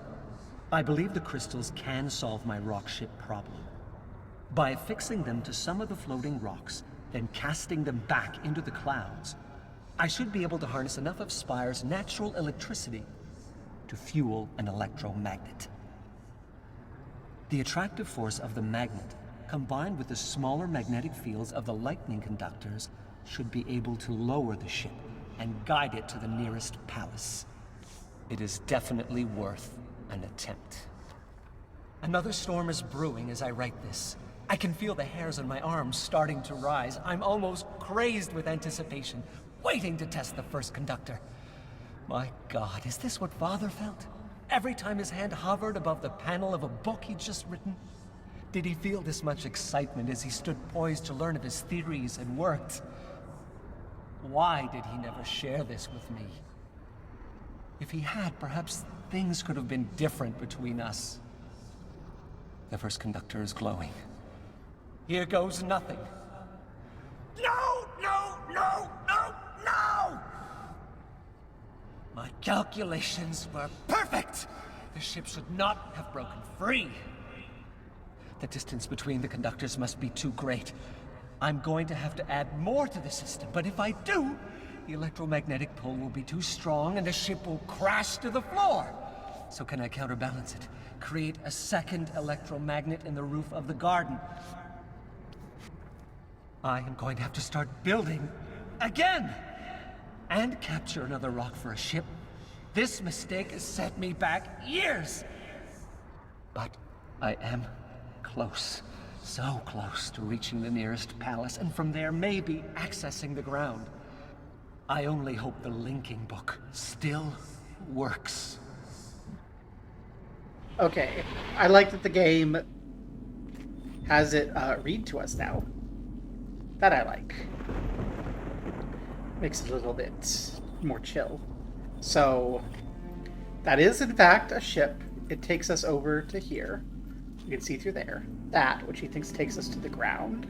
I believe the crystals can solve my rock ship problem. By affixing them to some of the floating rocks, then casting them back into the clouds, I should be able to harness enough of Spire's natural electricity to fuel an electromagnet. The attractive force of the magnet, combined with the smaller magnetic fields of the lightning conductors, should be able to lower the ship and guide it to the nearest palace. It is definitely worth an attempt. Another storm is brewing as I write this. I can feel the hairs on my arms starting to rise. I'm almost crazed with anticipation, waiting to test the first conductor. My God, is this what Father felt? Every time his hand hovered above the panel of a book he'd just written? Did he feel this much excitement as he stood poised to learn of his theories and worked? Why did he never share this with me? If he had, perhaps things could have been different between us. The first conductor is glowing. Here goes nothing. No, no, no, no, no! My calculations were perfect! The ship should not have broken free. The distance between the conductors must be too great. I'm going to have to add more to the system, but if I do, the electromagnetic pull will be too strong and the ship will crash to the floor. So can I counterbalance it? Create a second electromagnet in the roof of the garden. I am going to have to start building again! And capture another rock for a ship. This mistake has set me back years! But I am close. So close to reaching the nearest palace, and from there maybe accessing the ground. I only hope the linking book still works. Okay, I like that the game has it read to us now. That I like. Makes it a little bit more chill. So, that is in fact a ship. It takes us over to here. You can see through there. That, which he thinks takes us to the ground.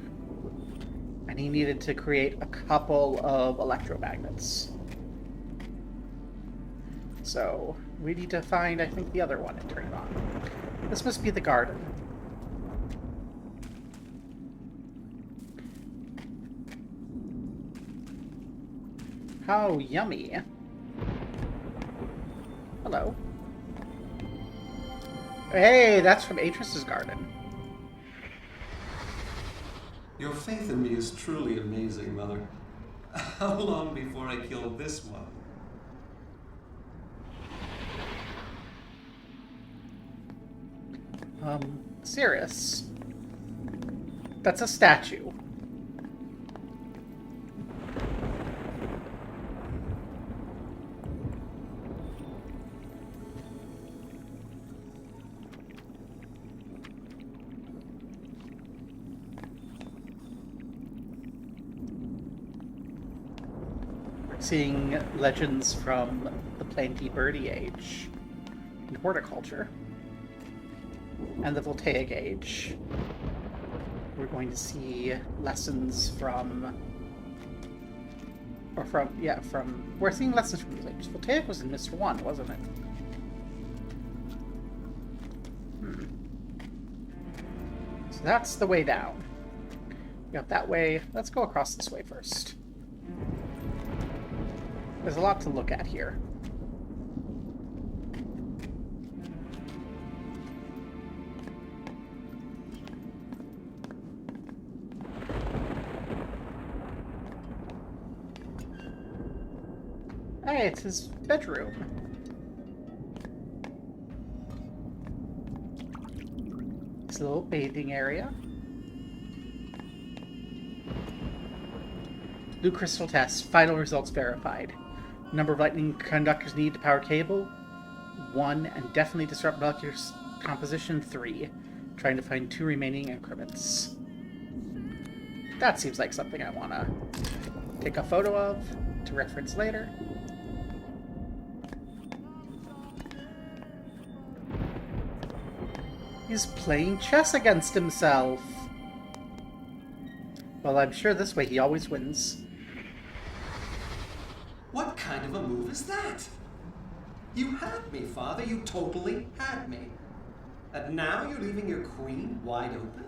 And he needed to create a couple of electromagnets. So, we need to find, I think, the other one and turn it on. This must be the garden. How yummy. Hello. Hey, that's from Atrus's garden. Your faith in me is truly amazing, Mother. How long before I kill this one? Sirrus. That's a statue. Seeing legends from the Planty Birdie Age in horticulture and the Voltaic Age. We're going to see lessons from we're seeing lessons from these ages. Voltaic was in Myst 1, wasn't it? So that's the way down. We got that way. Let's go across this way first. There's a lot to look at here. Hey, it's his bedroom. His little bathing area. Blue crystal test. Final results verified. Number of lightning conductors needed to power cable, 1, and definitely disrupt molecular composition, 3. Trying to find 2 remaining increments. That seems like something I want to take a photo of to reference later. He's playing chess against himself. Well, I'm sure this way he always wins. What kind of a move is that? You had me, Father. You totally had me. And now you're leaving your queen wide open?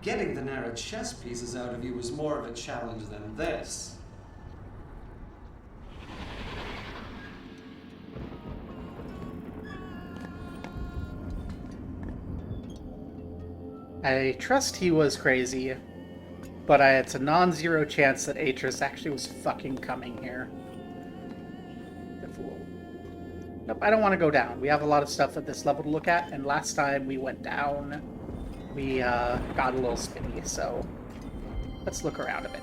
Getting the narrow chess pieces out of you was more of a challenge than this. I trust he was crazy, but it's a non-zero chance that Atrus actually was fucking coming here. The fool. Nope, I don't want to go down. We have a lot of stuff at this level to look at, and last time we went down, we got a little spinny, so let's look around a bit.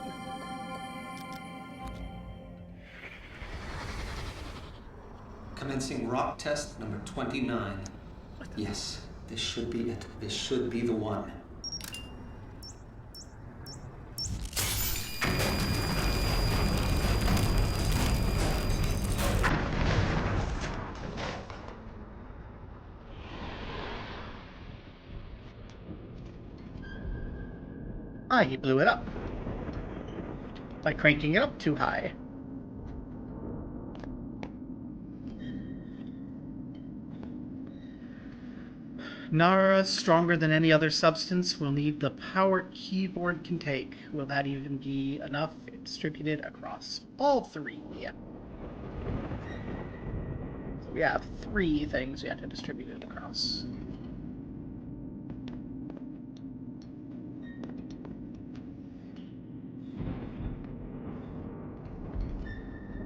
Commencing rock test number 29. Yes, this should be it. This should be the one. Ah, he blew it up. By cranking it up too high. Nara, stronger than any other substance, will need the power keyboard can take. Will that even be enough if distributed across all three? So we have 3 things we have to distribute it across.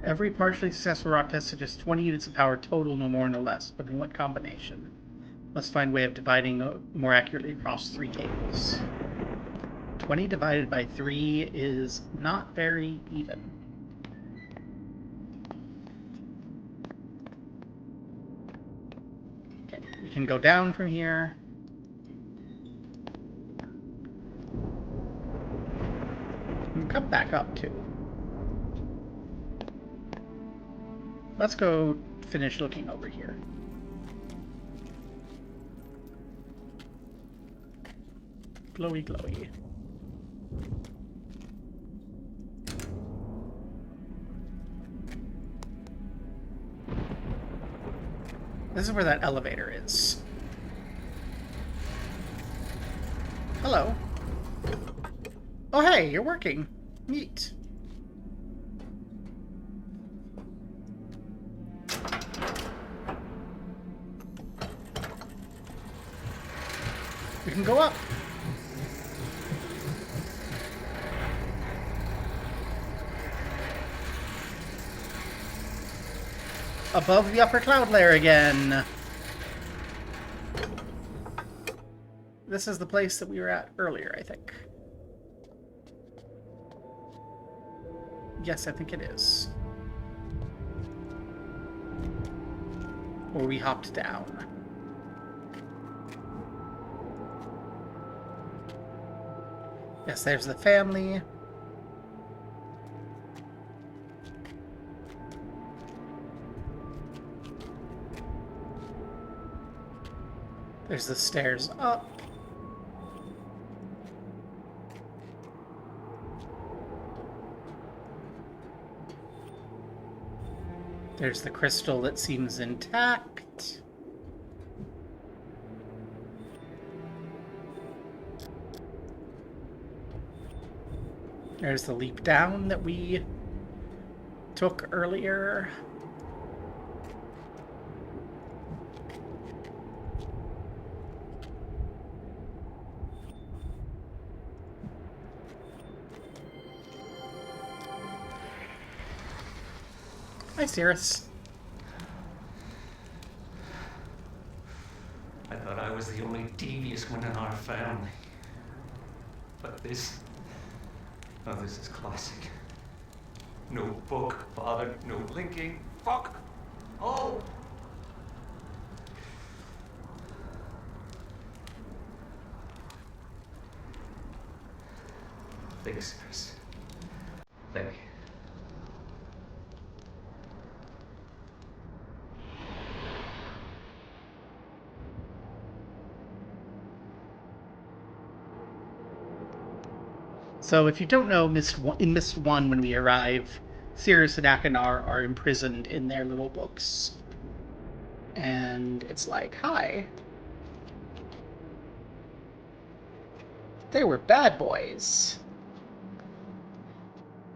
Every partially successful rock test suggests 20 units of power total, no more, no less. But in what combination? Must find a way of dividing more accurately across 3 tables. 20 divided by 3 is not very even. Okay, we can go down from here. And come back up, too. Let's go finish looking over here. Glowy, glowy. This is where that elevator is. Hello. Oh, hey, you're working. Neat. We can go up. Above the upper cloud layer again. This is the place that we were at earlier, I think. Yes, I think it is. Or we hopped down. Yes, there's the family. There's the stairs up. There's the crystal that seems intact. There's the leap down that we took earlier. Hi, Sirrus. I thought I was the only devious one in our family. But this... Oh, this is classic. No book, father, no linking. Fuck! Oh! Thanks, Chris. Thank you. So if you don't know, in Myst 1, when we arrive, Sirrus and Akanar are imprisoned in their little books. And it's like, hi. They were bad boys.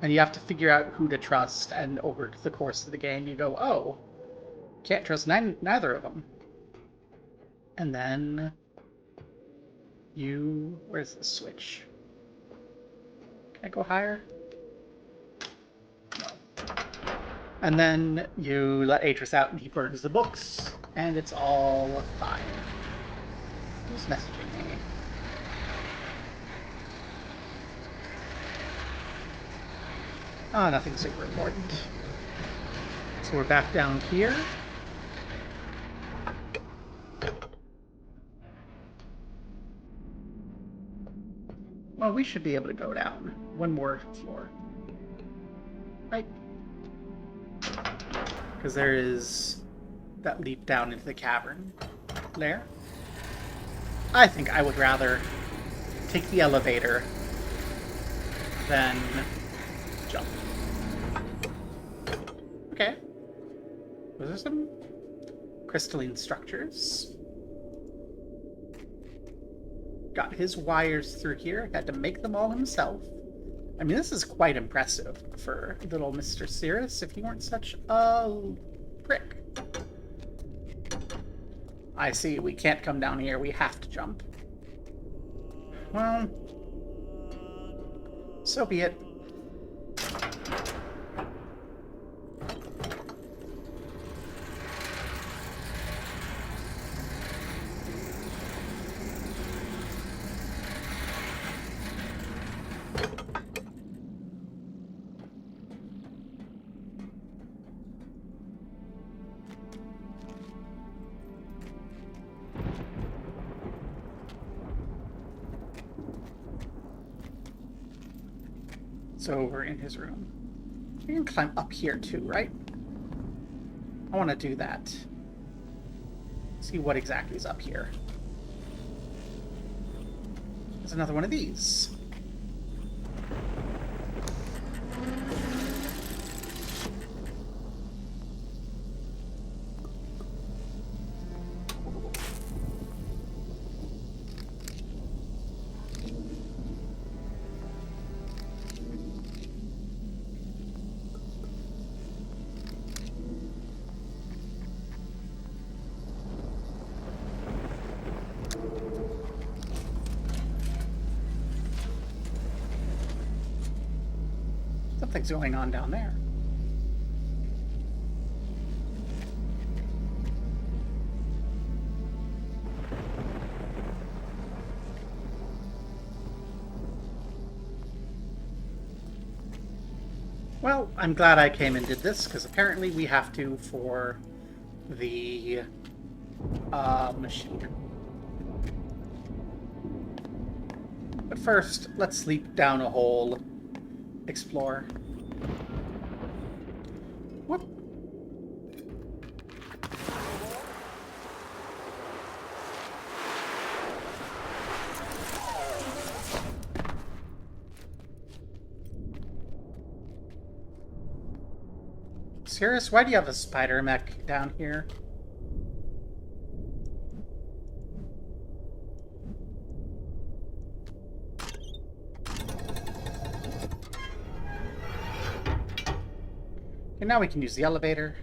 And you have to figure out who to trust, and over the course of the game you go, oh, can't trust neither of them. And then you... Where's the switch? Can I go higher? No. And then you let Atrus out and he burns the books, and it's all fine. Who's messaging me? Oh, nothing super important. So we're back down here. Well, we should be able to go down one more floor. Right? Because there is that leap down into the cavern there. I think I would rather take the elevator than jump. Okay. Was there some crystalline structures? got his wires through here. Had to make them all himself. I mean, this is quite impressive for little Mr. Sirrus, if he weren't such a prick. I see, we can't come down here. We have to jump. Well, so be it. So we're in his room. We can climb up here too, right? I want to do that. See what exactly is up here. There's another one of these. Something's going on down there. Well, I'm glad I came and did this, because apparently we have to for the machine. But first, let's leap down a hole. Explore. Whoop. Sirrus, why do you have a spider mech down here? Okay, now we can use the elevator.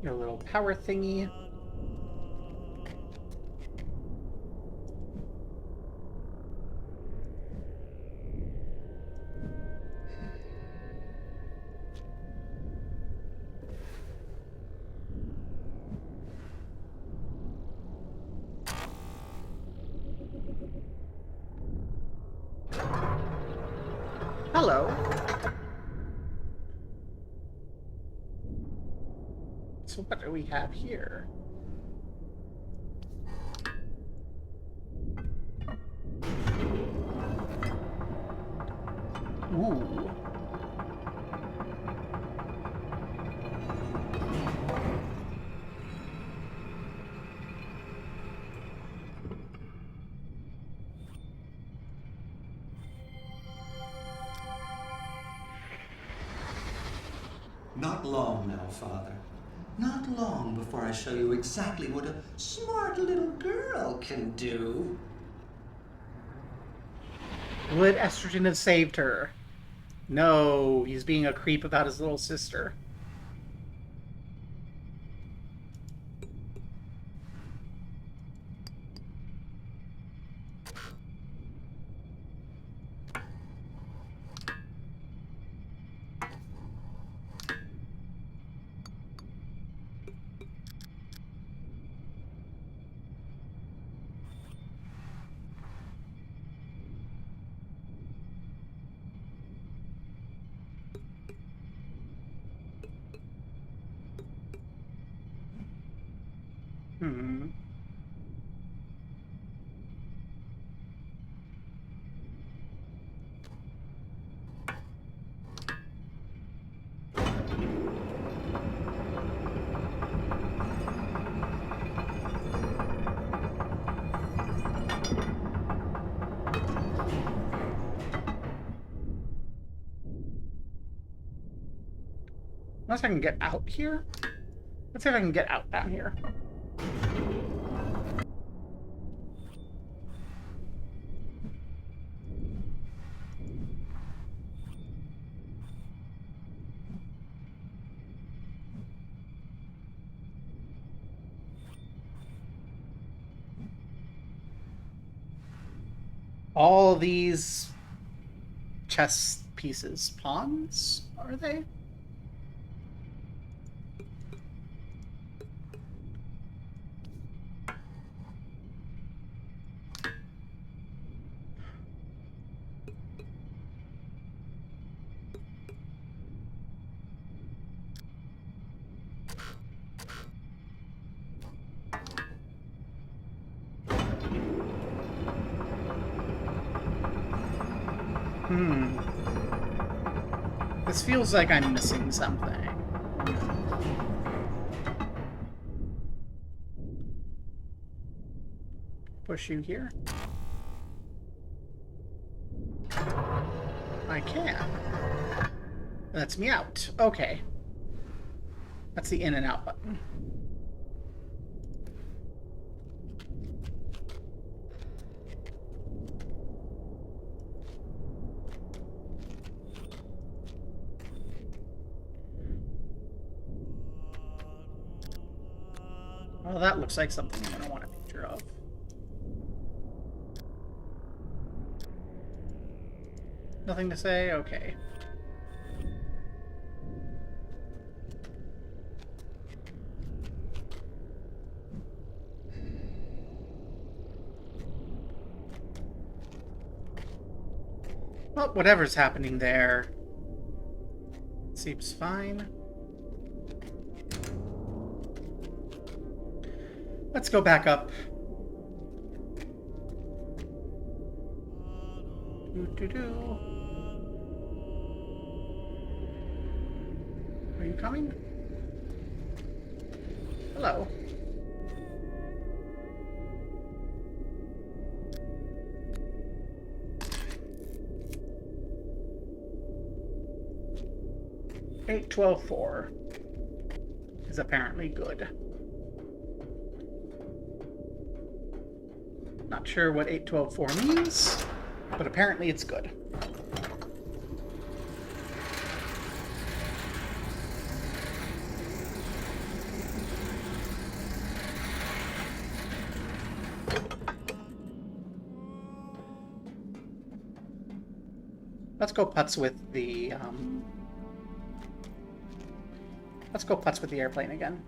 Your little power thingy. Hello. So what do we have here? Ooh. Not long now, Father. Not long before I show you exactly what a smart little girl can do. Would estrogen have saved her? No, he's being a creep about his little sister. Hmm. Unless I can get out here? Let's see if I can get out down here. All these chess pieces, pawns, are they? This feels like I'm missing something. Push you here. I can. That's me out. Okay. That's the in and out button. Well, that looks like something I'm going to want a picture of. Nothing to say? Okay. Well, whatever's happening there seems fine. Let's go back up. Doo-doo-doo. Are you coming? Hello. Eight 12-4 is apparently good. Not sure what 8-12-4 means, but apparently it's good. Let's go putz with the let's go putz with the airplane again.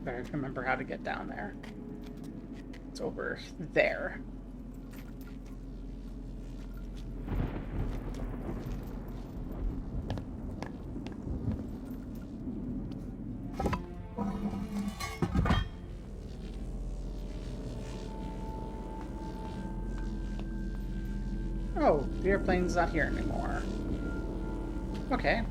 I remember how to get down there. It's over there. Oh, the airplane's not here anymore. Okay.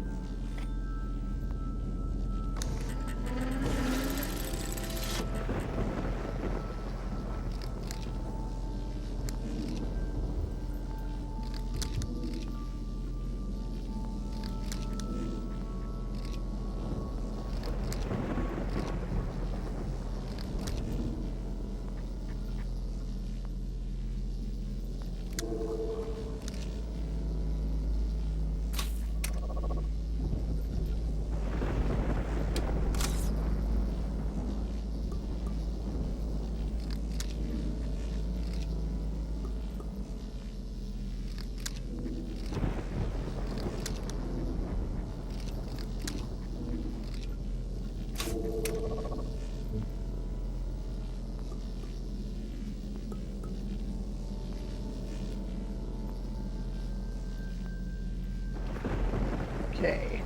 Okay.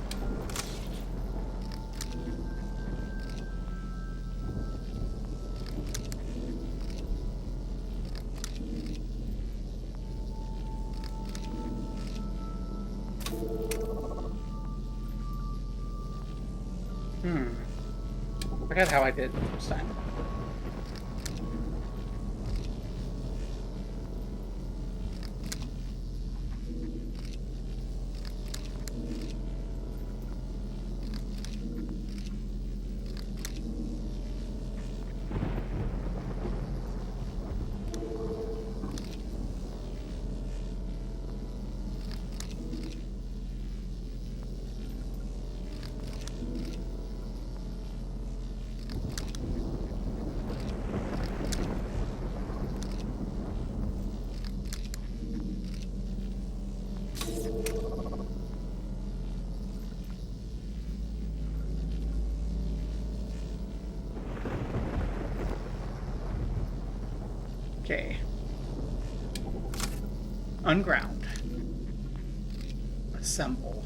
Forget how I did this time. Okay. Unground. Assemble.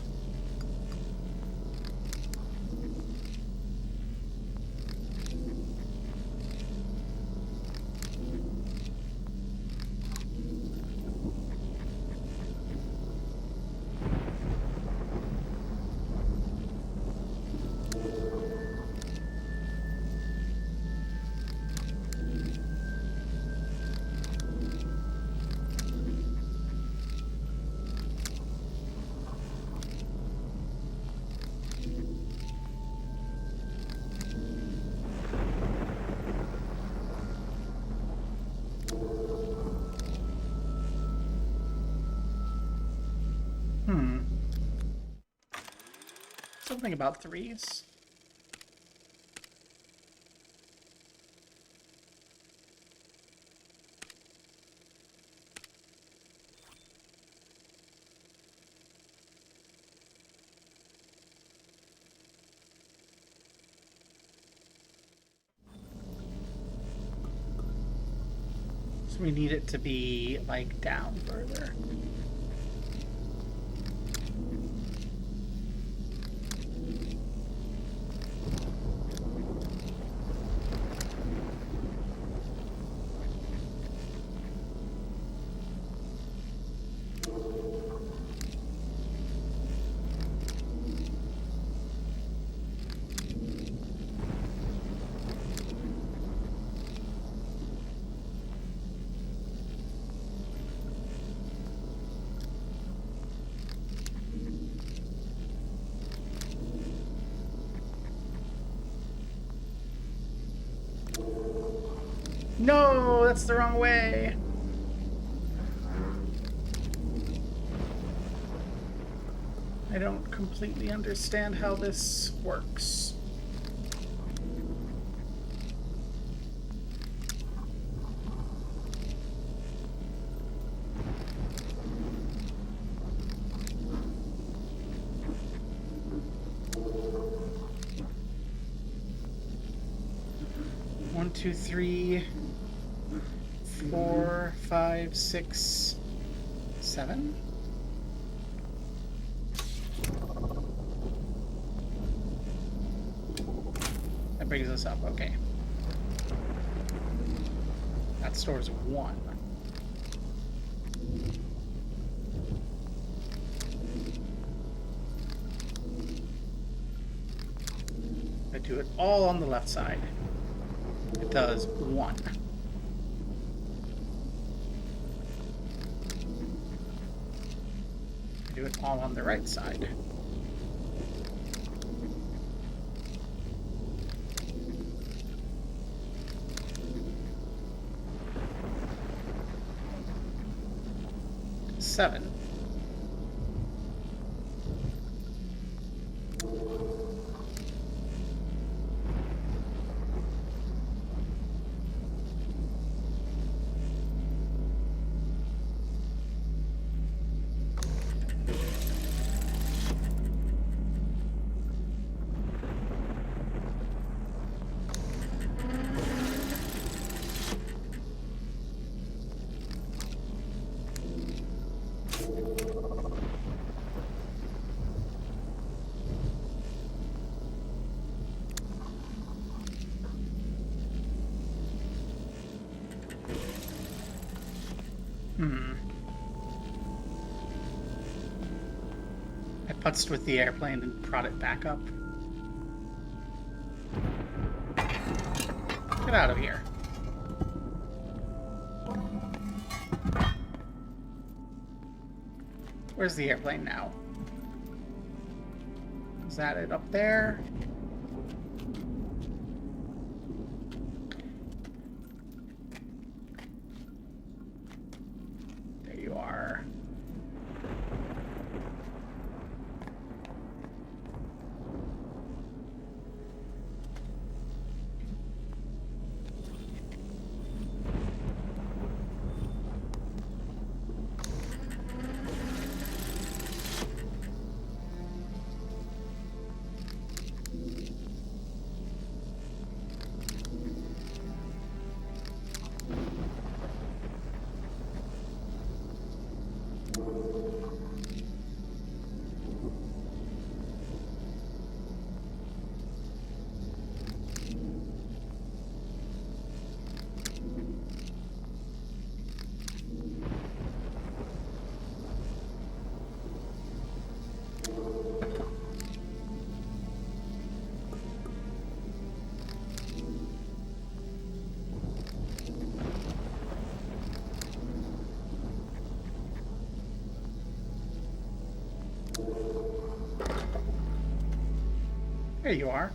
Something about threes. So we need it to be, like, down further. No, that's the wrong way. I don't completely understand how this works. One, two, three, 4, 5, 6, 7. That brings us up, okay. That stores 1. I do it all on the left side. It does 1. I do it all on the right side. Seven. I putzed with the airplane and brought it back up. Get out of here. Where's the airplane now? Is that it up there? There you are. There you are.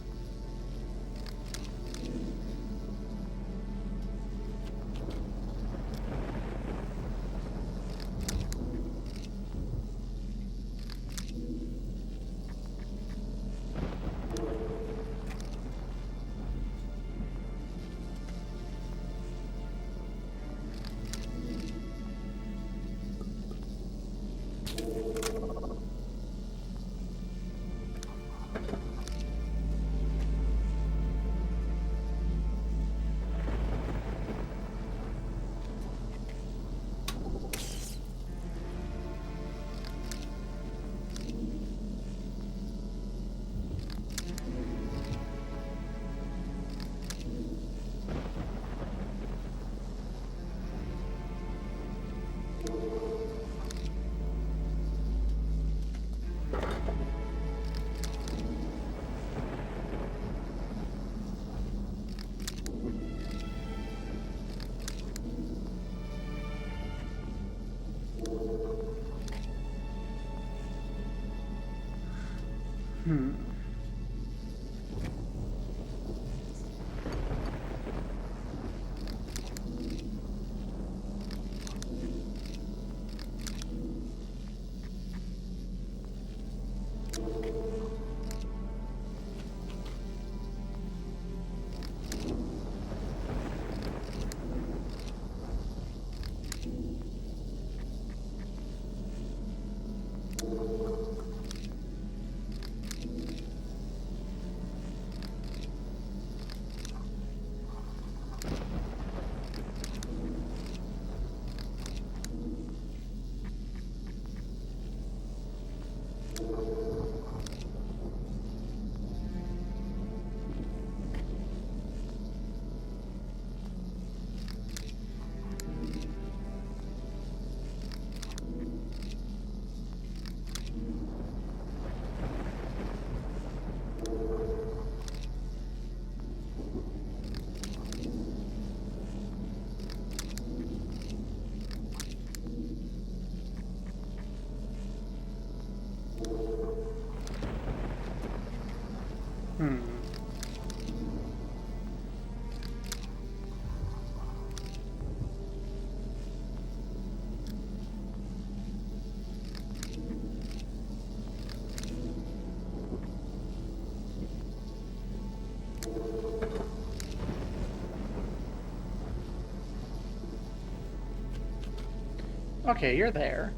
Okay, you're there.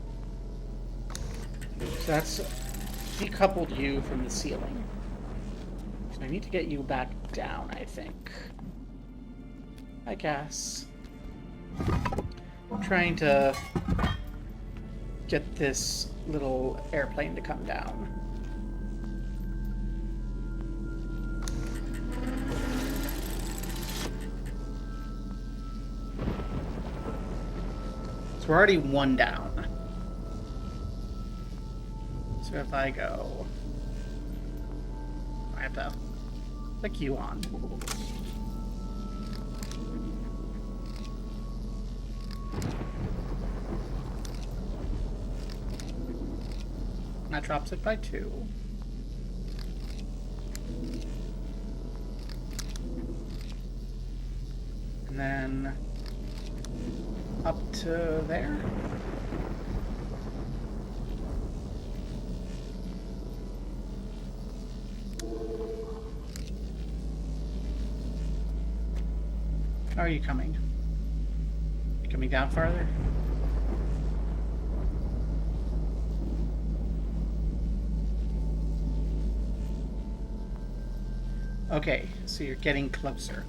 So that's decoupled you from the ceiling. So I need to get you back down, I think. I guess. I'm trying to get this little airplane to come down. So we're already one down. So if I go... I have to click you on. That drops it by 2. And then up to there. How are you coming? You coming down farther? Okay, so you're getting closer.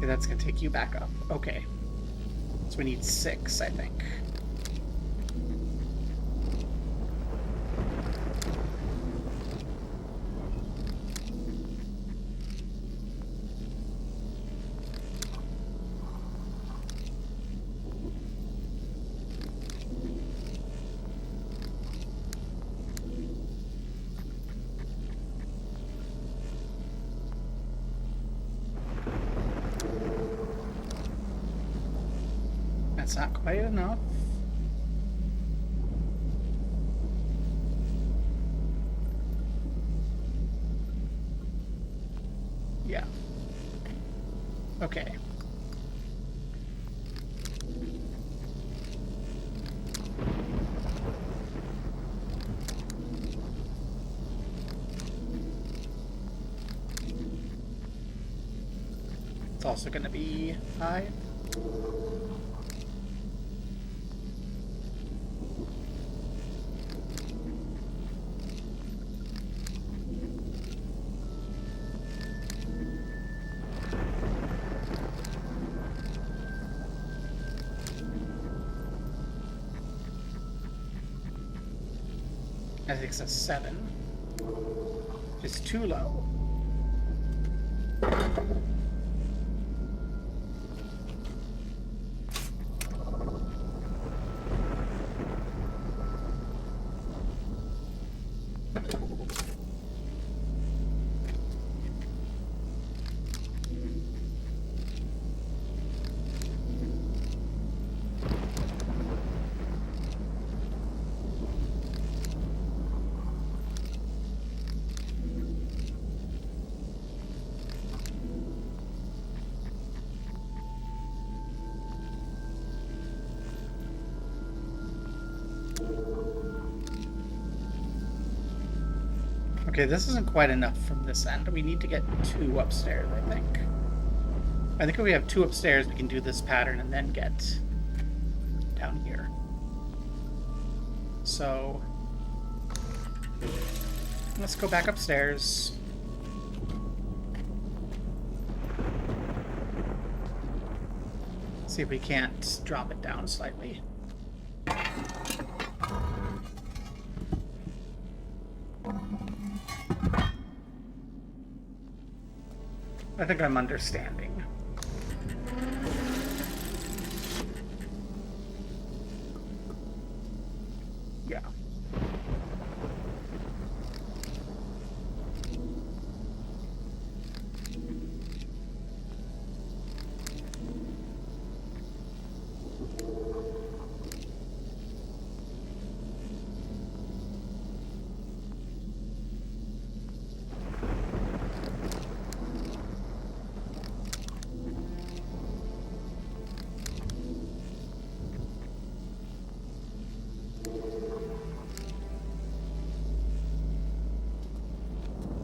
Okay, that's gonna take you back up. Okay. So we need 6, I think. That's not quite enough. Yeah. Okay. It's also going to be 5. I think it's a 7. It's too low. Okay, this isn't quite enough from this end. We need to get 2 upstairs, I think. I think if we have 2 upstairs, we can do this pattern and then get down here. So, let's go back upstairs. See if we can't drop it down slightly. I think I'm understanding. Yeah.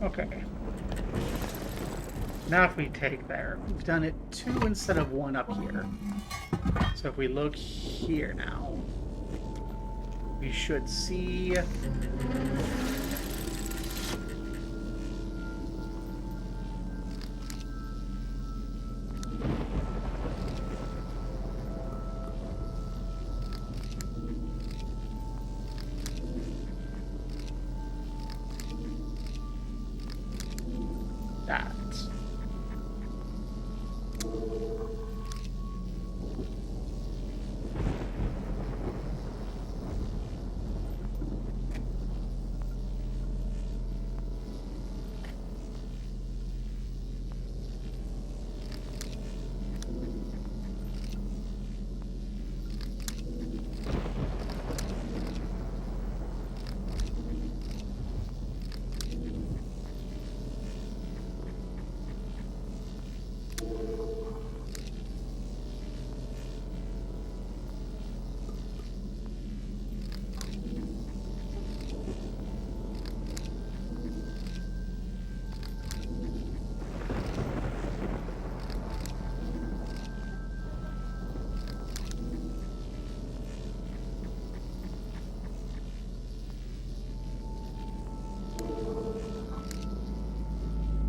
Okay. Now if we take there, we've done it 2 instead of 1 up here. So if we look here now, we should see that.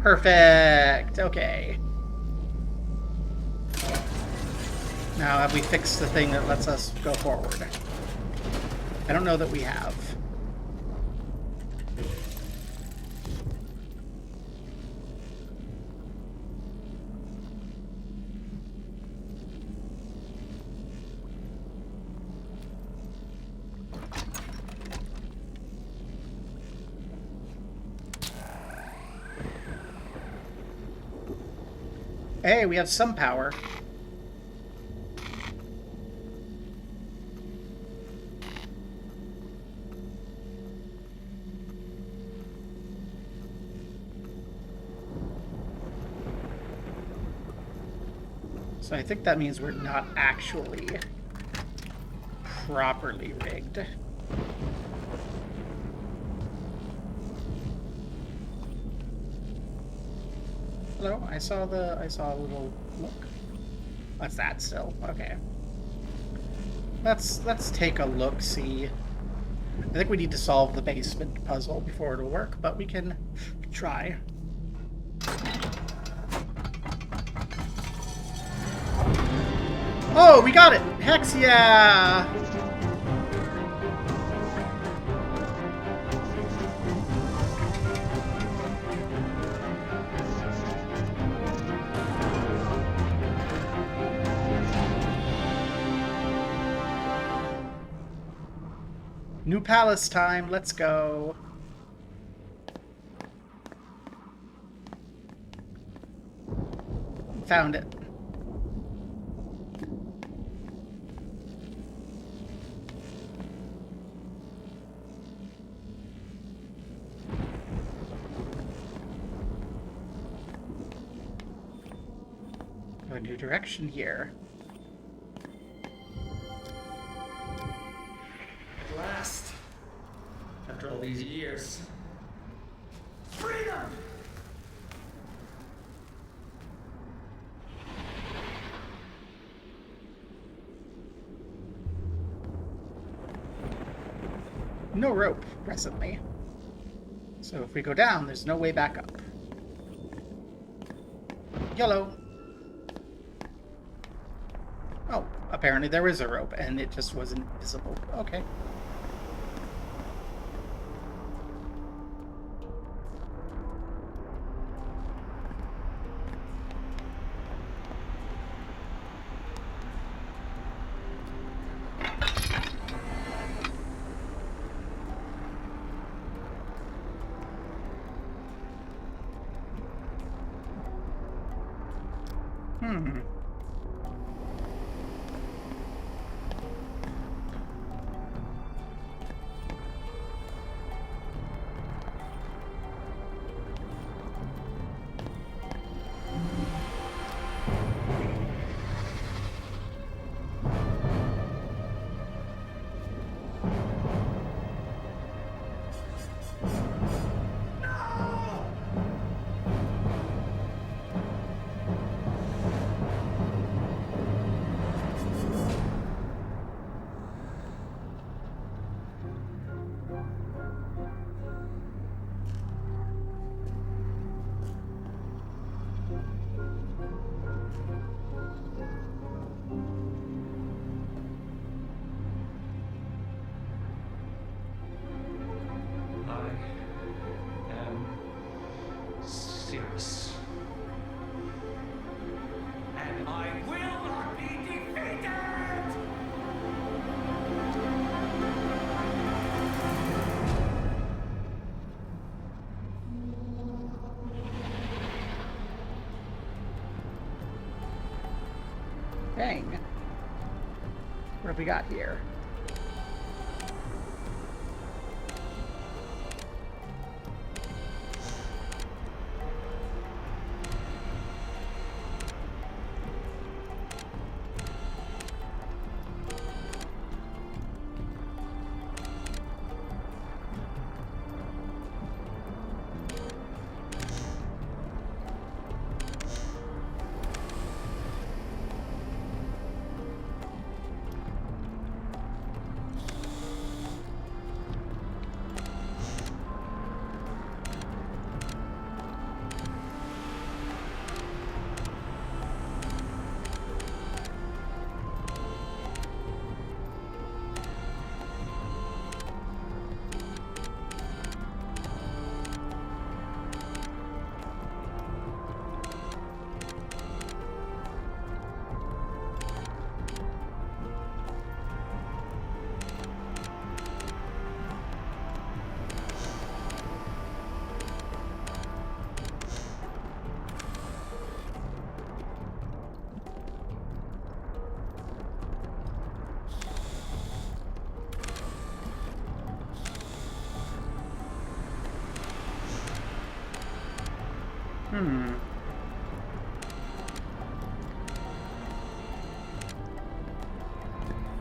Perfect. Okay. Now, have we fixed the thing that lets us go forward? I don't know that we have. Hey, we have some power. So I think that means we're not actually properly rigged. Hello, I saw a little look. What's that still? Okay. Let's take a look, see. I think we need to solve the basement puzzle before it'll work, but we can try. Oh, we got it! Hex yeah! New palace time, let's go. Found it. A new direction here. At last, after all these years. Freedom! No rope, presently. So if we go down, there's no way back up. Yellow. Oh, apparently there is a rope, and it just wasn't visible. Okay. I am Sirrus. And I will not be defeated! Dang. What have we got here?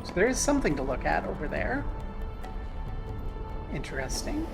So there is something to look at over there. Interesting.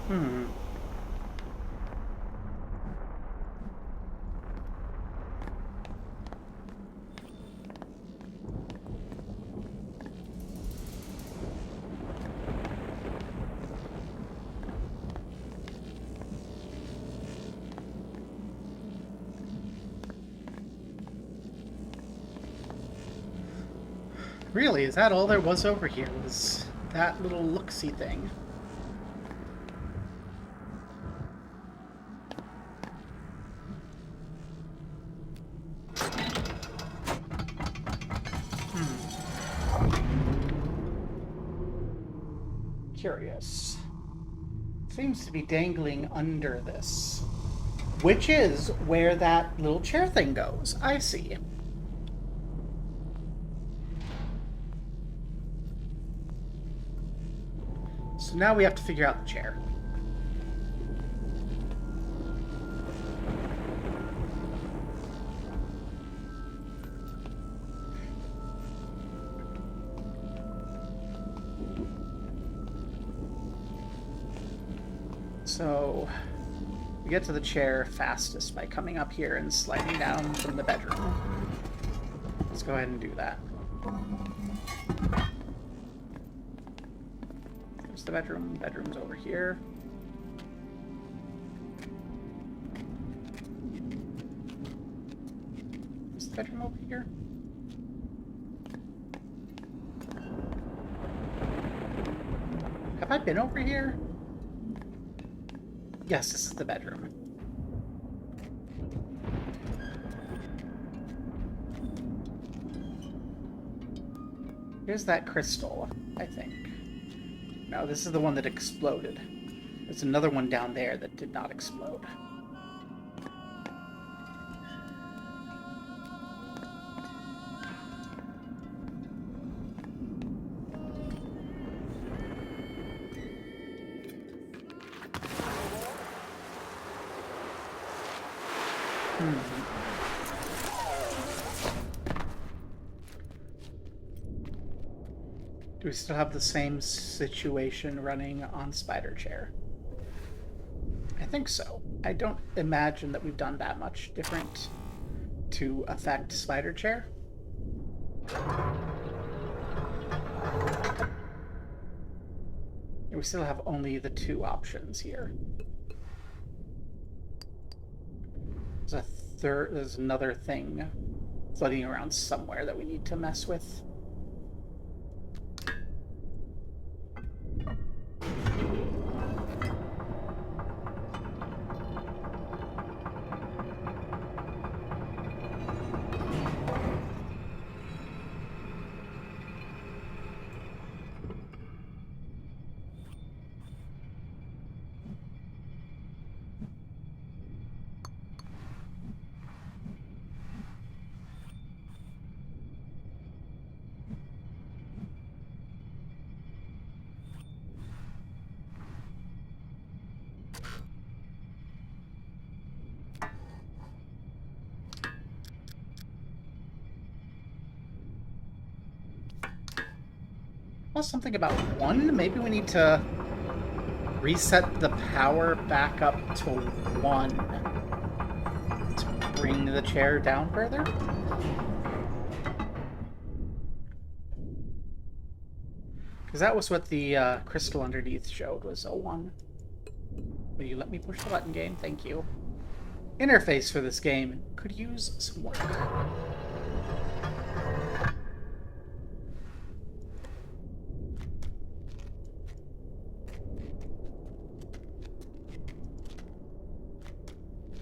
Hmm. Really, is that all there was over here? Was that little look-see thing? Curious. Seems to be dangling under this. Which is where that little chair thing goes. I see. So now we have to figure out the chair. So, we get to the chair fastest by coming up here and sliding down from the bedroom. Let's go ahead and do that. There's the bedroom. Bedroom's over here. Is the bedroom over here? Have I been over here? Yes, this is the bedroom. Here's that crystal, I think. No, this is the one that exploded. There's another one down there that did not explode. Do we still have the same situation running on Spider Chair? I think so. I don't imagine that we've done that much different to affect Spider Chair. We still have only the two options here. There's another thing floating around somewhere that we need to mess with. Well, something about one? Maybe we need to reset the power back up to 1 to bring the chair down further? Because that was what the crystal underneath showed, was a 1. Will you let me push the button, game? Thank you. interface for this game could use some work.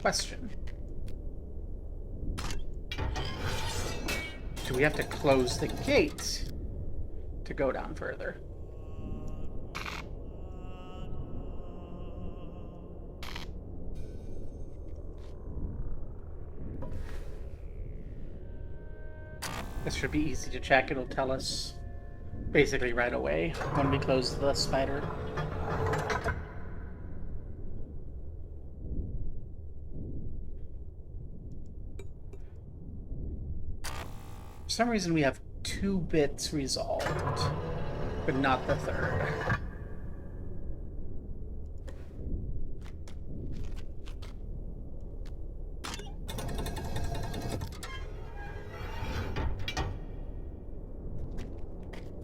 Question. Do we have to close the gate to go down further? This should be easy to check. It'll tell us basically right away when we close the spider. For some reason we have 2 bits resolved, but not the third.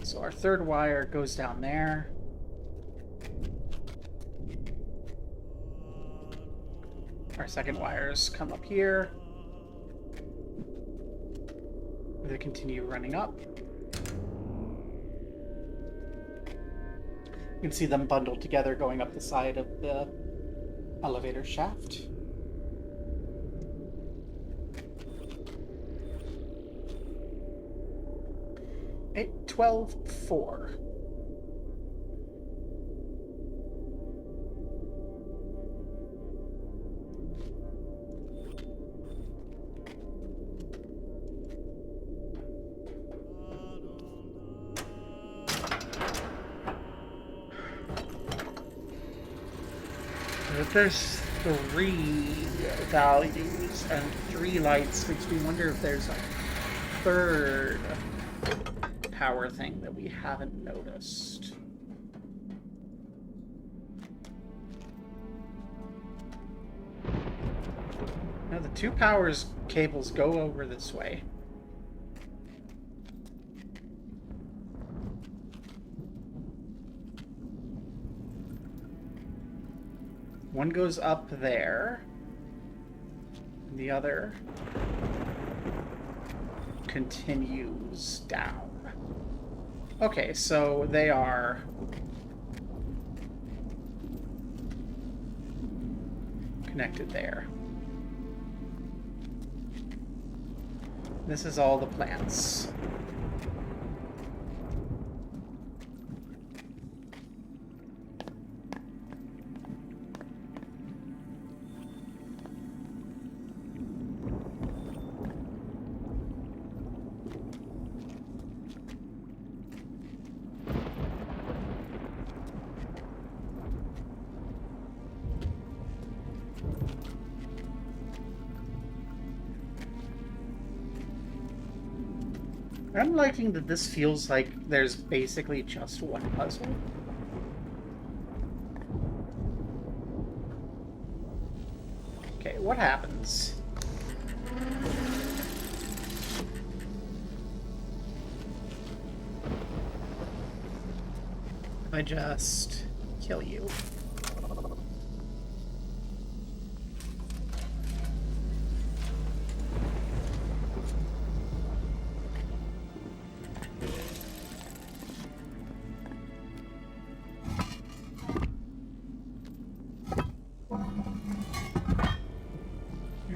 So our third wire goes down there. Our second wires come up here. They continue running up. You can see them bundled together going up the side of the elevator shaft. Eight, 12, 4. If there's 3 values and 3 lights, makes me wonder if there's a third power thing that we haven't noticed. Now the 2 powers cables go over this way. One goes up there, and the other continues down. Okay, so they are connected there. This is all the plants. I'm liking that this feels like there's basically just one puzzle. Okay, what happens? If I just kill you.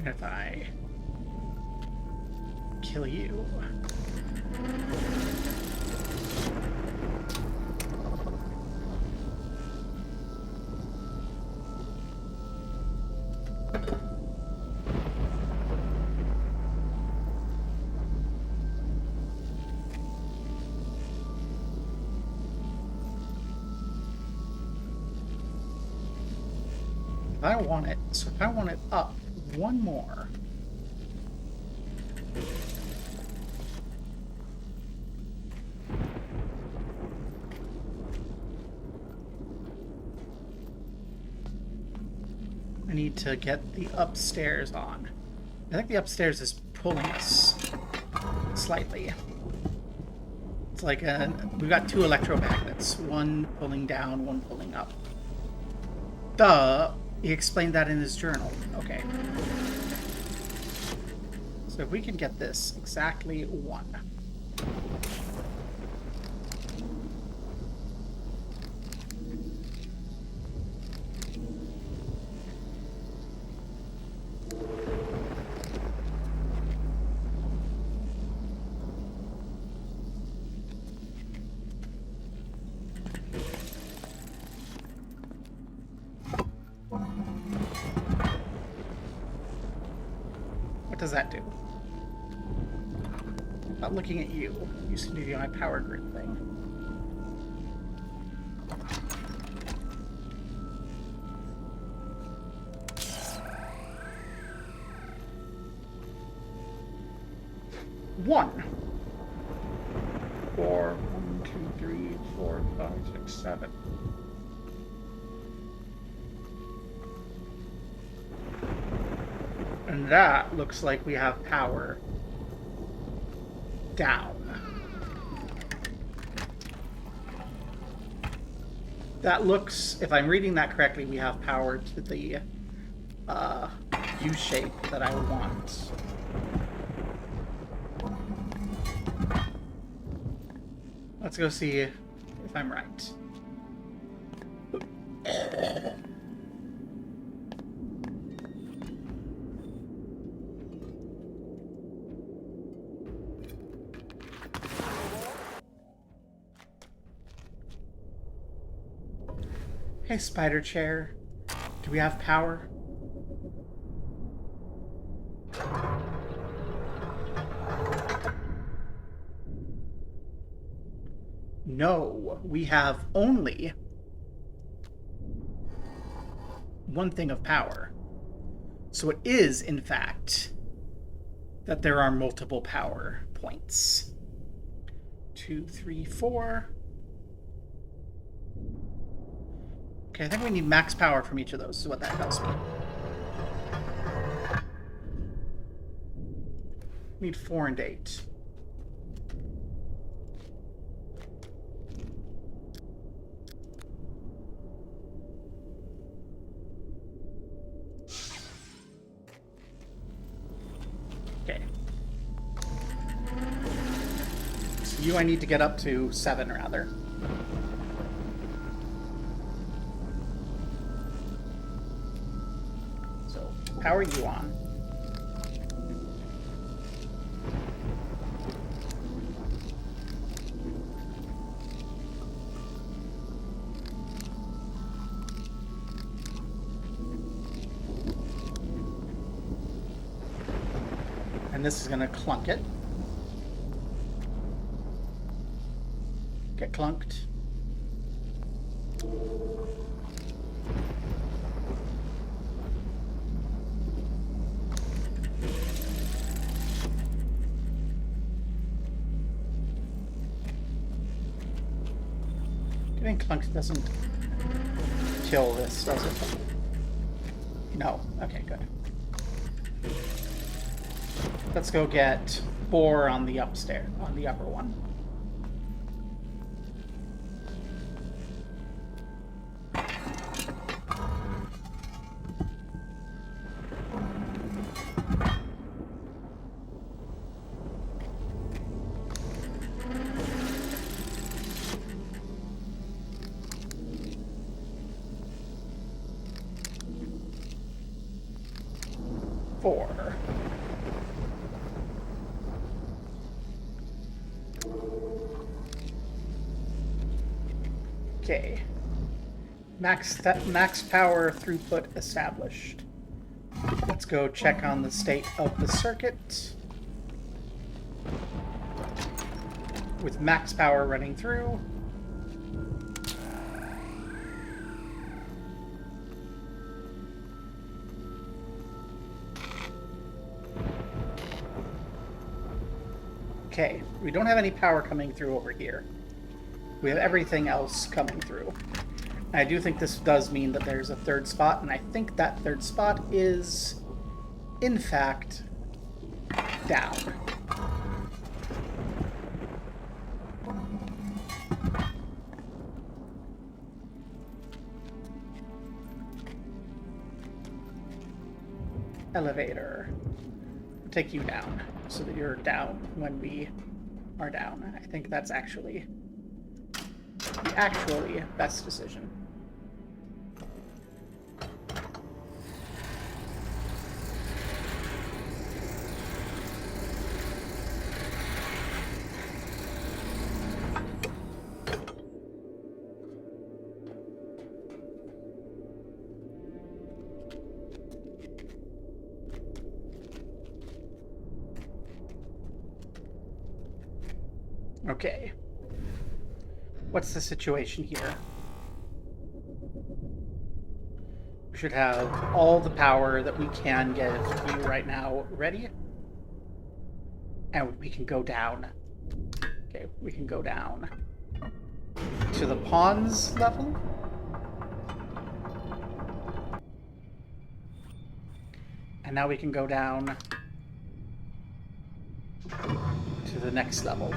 If I kill you. If I want it, so if I want it up one more. I need to get the upstairs on. I think the upstairs is pulling us slightly. It's like we've got 2 electromagnets, one pulling down, one pulling up. Duh! He explained that in his journal. Okay. So if we can get this exactly 1. What does that do? Not looking at you. You seem to be my power grid thing. One. 4, 1, 2, 3, 4, 5, 6, 7. And that looks like we have power down. That looks, if I'm reading that correctly, we have power to the U shape that I want. Let's go see if I'm right. Hey, spider chair. Do we have power? No, we have only one thing of power. So it is, in fact, that there are multiple power points. 2, 3, 4. Okay, I think we need max power from each of those, is what that tells me. We need 4 and 8. Okay. So you I need to get up to 7, rather. Power you on. And this is going to clunk it. Get clunked. Getting clunked doesn't kill this, does it? No. Okay, good. Let's go get 4 on the upstairs, on the upper one. Okay. Max power throughput established. Let's go check on the state of the circuit. With max power running through. Okay, we don't have any power coming through over here. We have everything else coming through. I do think this does mean that there's a third spot, and I think that third spot is, in fact, down. Elevator. take you down so that you're down when we are down. I think that's actually the actually best decision. Okay. What's the situation here? We should have all the power that we can get to you right now ready. And we can go down. Okay, we can go down to the pawns level. And now we can go down to the next level.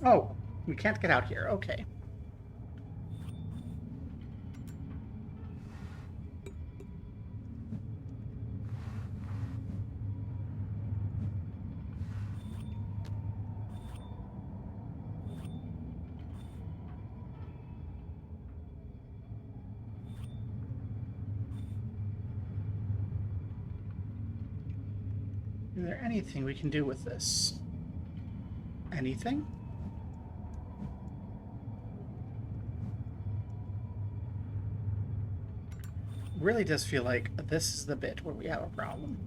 Oh, we can't get out here. Okay. Is there anything we can do with this? Anything? Really does feel like this is the bit where we have a problem.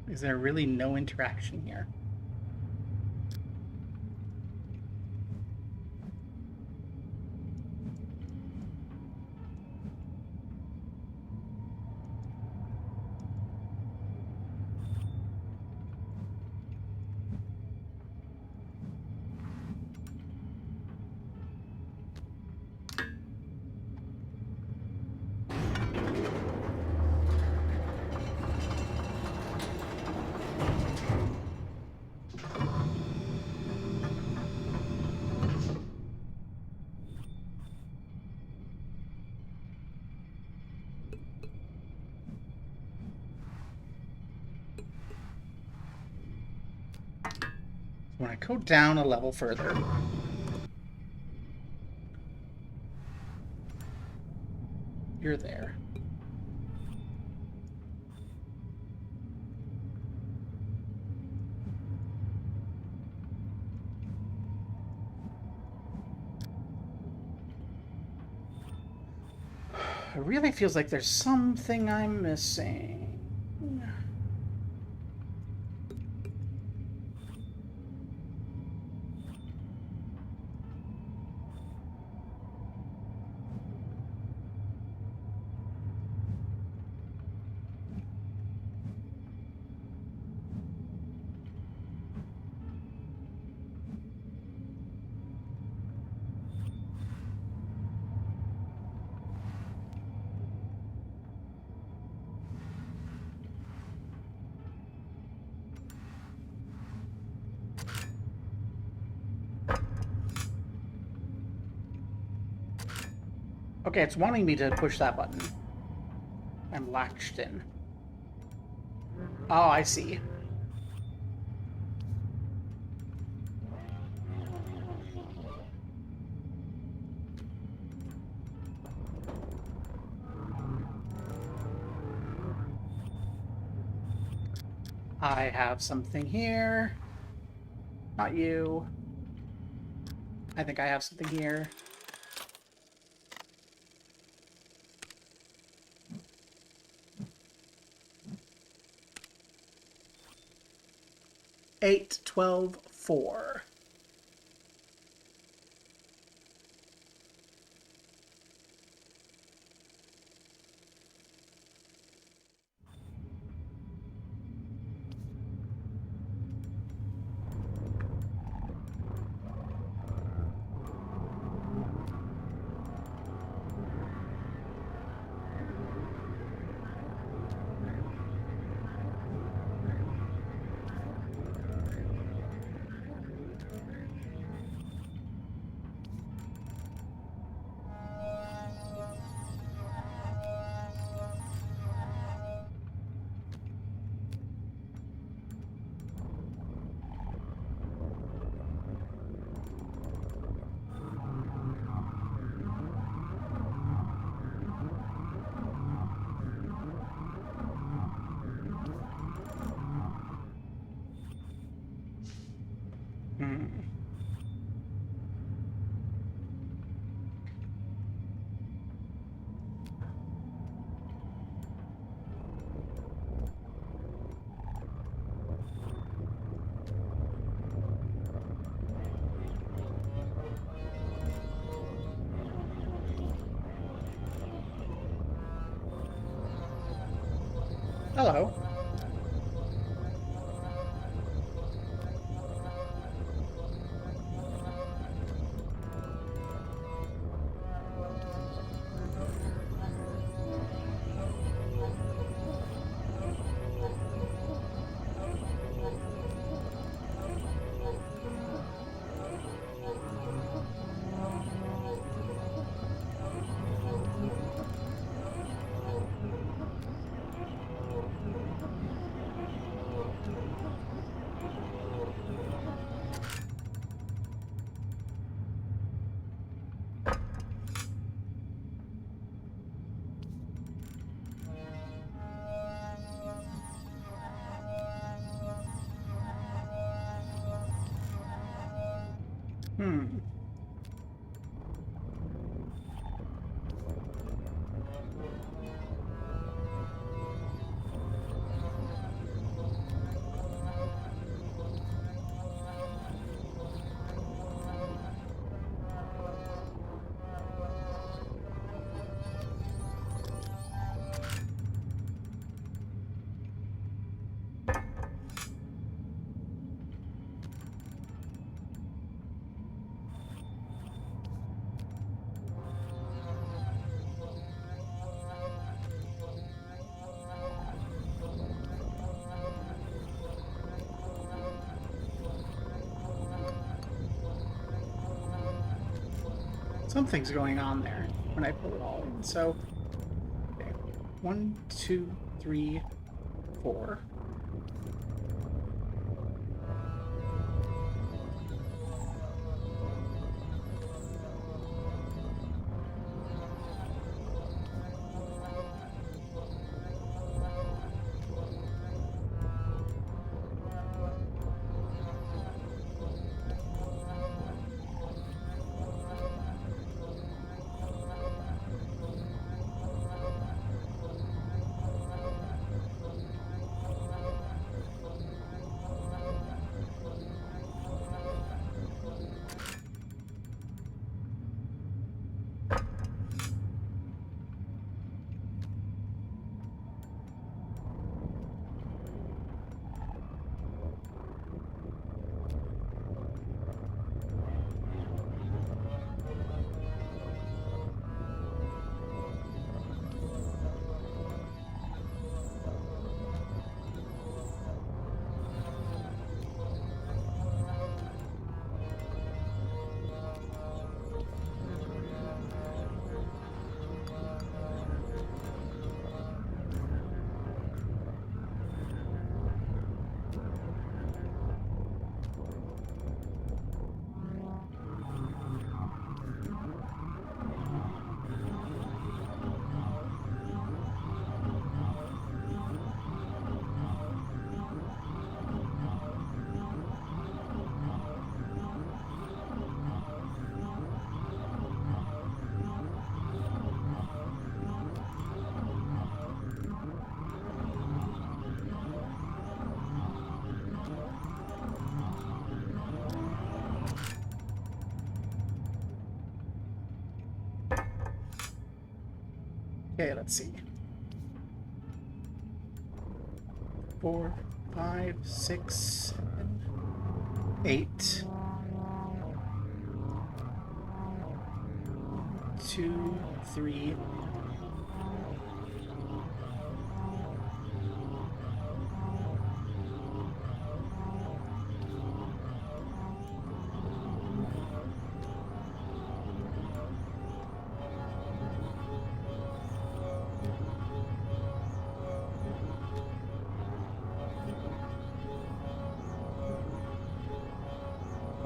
Is there really no interaction here? When I go down a level further, you're there. It really feels like there's something I'm missing. Okay, it's wanting me to push that button. I'm latched in. Oh, I see. I have something here. Not you. I think I have something here. Eight, 12, 4. Hmm. Hello. Hmm. Something's going on there when I pull it all in. So, okay. 1, 2, 3, 4. Okay, let's see. 4, 5, 6, 7, 8. 2, 3.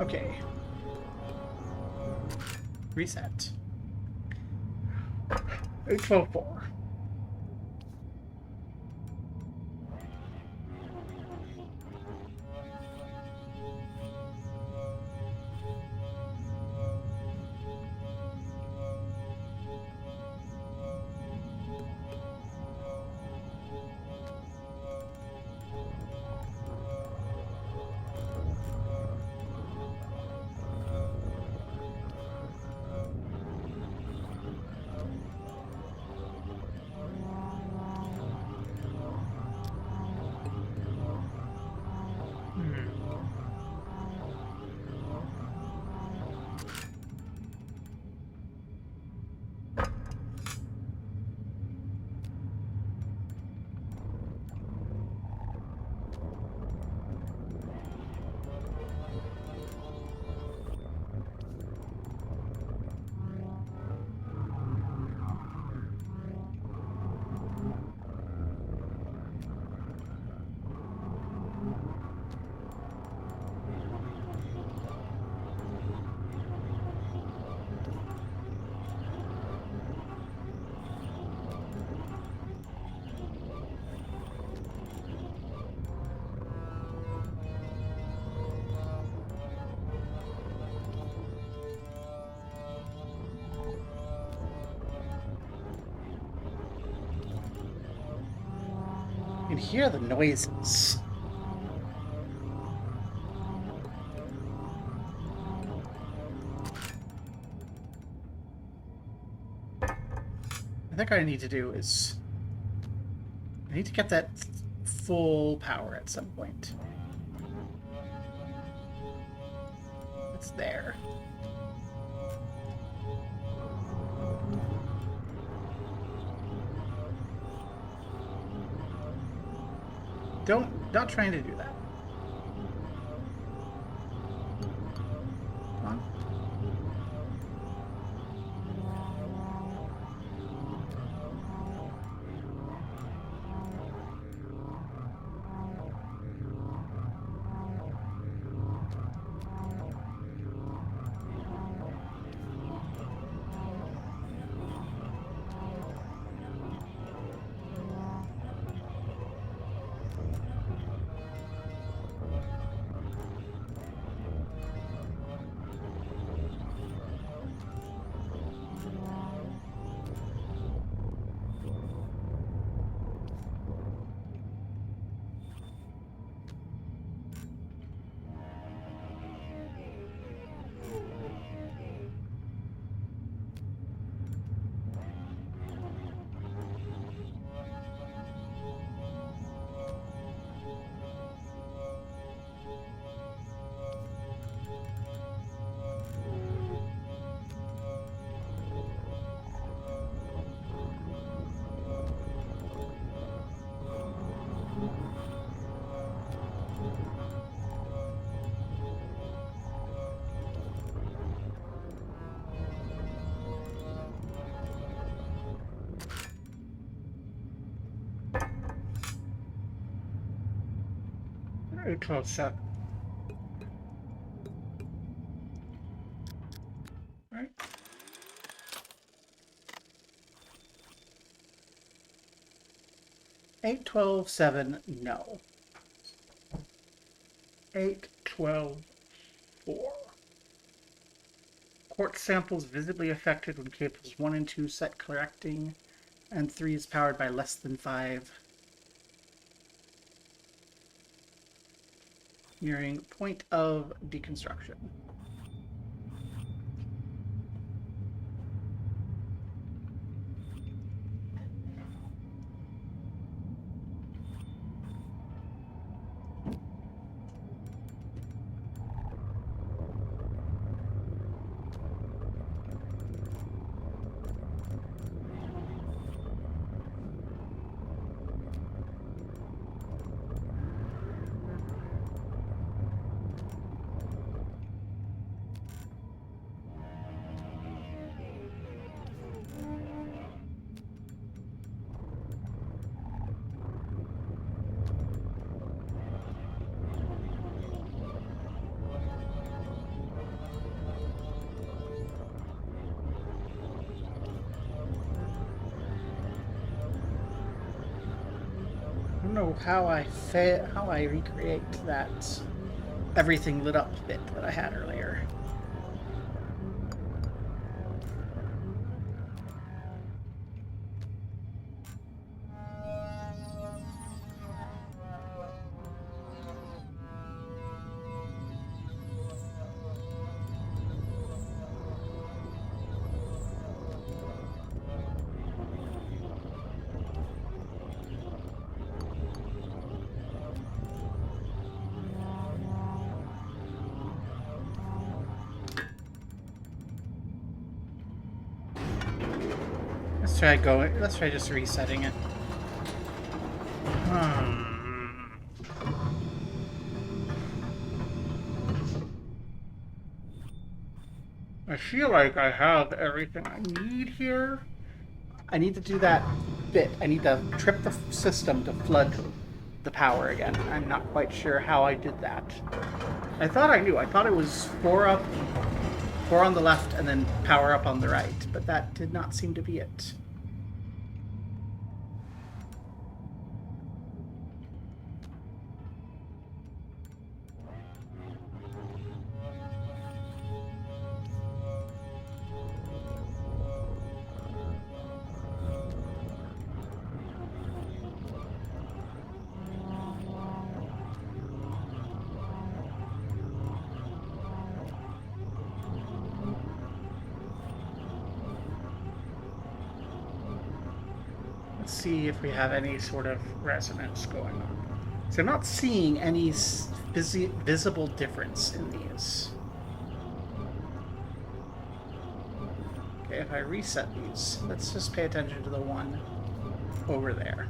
Okay. Reset. 8, 12, 4. You can hear the noises. I think what I need to do is I need to get that full power at some point. It's there. Not trying to do that. Come on. Very close up. Right. 8, 12, 7, no. 8, 12, 4. Quartz samples visibly affected when cables 1 and 2 set correcting, and 3 is powered by less than 5. Nearing point of deconstruction. know how I recreate that everything lit up bit that I had earlier. Let's try just resetting it. I feel like I have everything I need here. I need to do that bit. I need to trip the system to flood the power again. I'm not quite sure how I did that. I thought I knew. I thought it was 4 up, 4 on the left, and then power up on the right. But that did not seem to be it. Let's see if we have any sort of resonance going on. So I'm not seeing any visible difference in these. Okay, if I reset these, let's just pay attention to the one over there.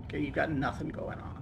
Okay, you've got nothing going on.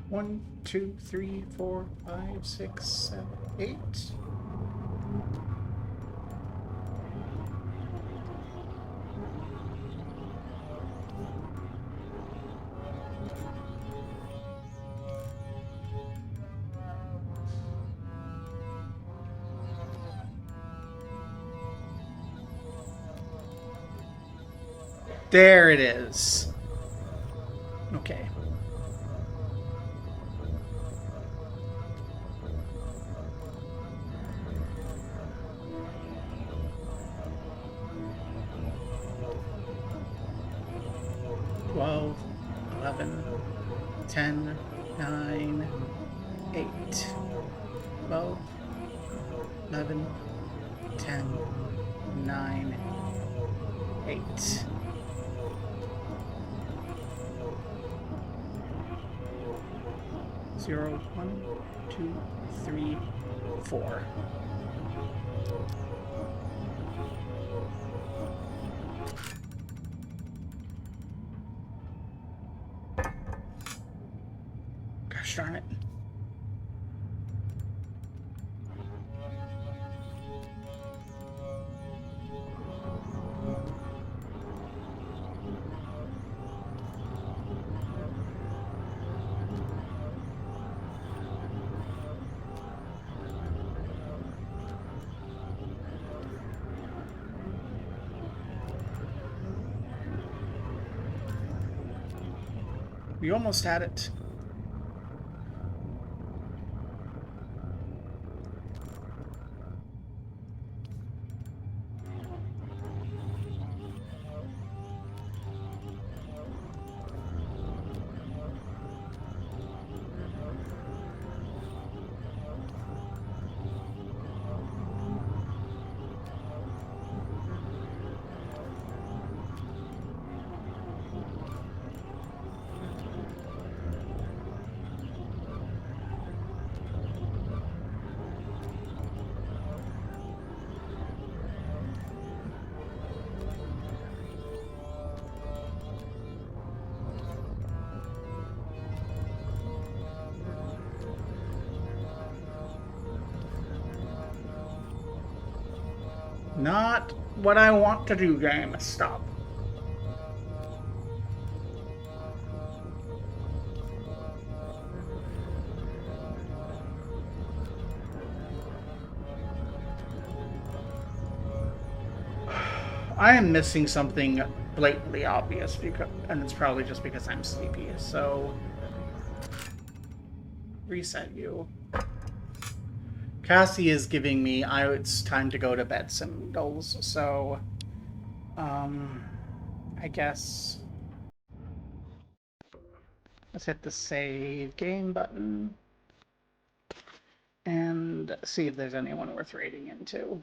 One, two, three, 4, 5, 6, 7, 8. There it is. Okay. Twelve, 11, 10, 9, 8. 12, 11, 10, 9, 8. Zero, 1, 2, 3, 4. Gosh darn it. We almost had it. Not what I want to do, game. Stop. I am missing something blatantly obvious, because, and it's probably just because I'm sleepy. So, reset you. Cassie is giving me, it's time to go to bed symbols. So, um, I guess let's hit the save game button and see if there's anyone worth raiding into.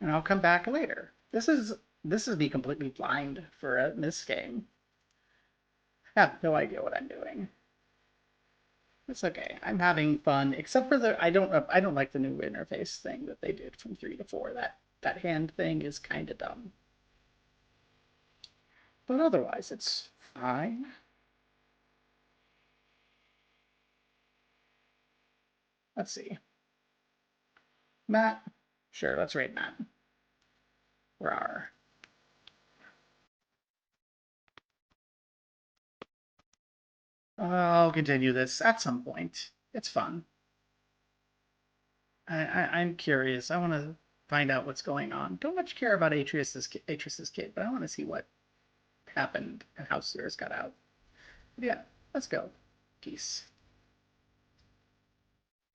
And I'll come back later. This is me completely blind for this game. I have no idea what I'm doing. It's okay. I'm having fun, except for I don't like the new interface thing that they did from 3 to 4. That hand thing is kind of dumb. But otherwise, it's fine. Let's see. Matt. Sure, let's raid Matt. Rawr. I'll continue this at some point. It's fun. I'm curious. I want to find out what's going on. Don't much care about Atrus's kid, but I want to see what happened and how Sirrus got out. But yeah, let's go. Peace.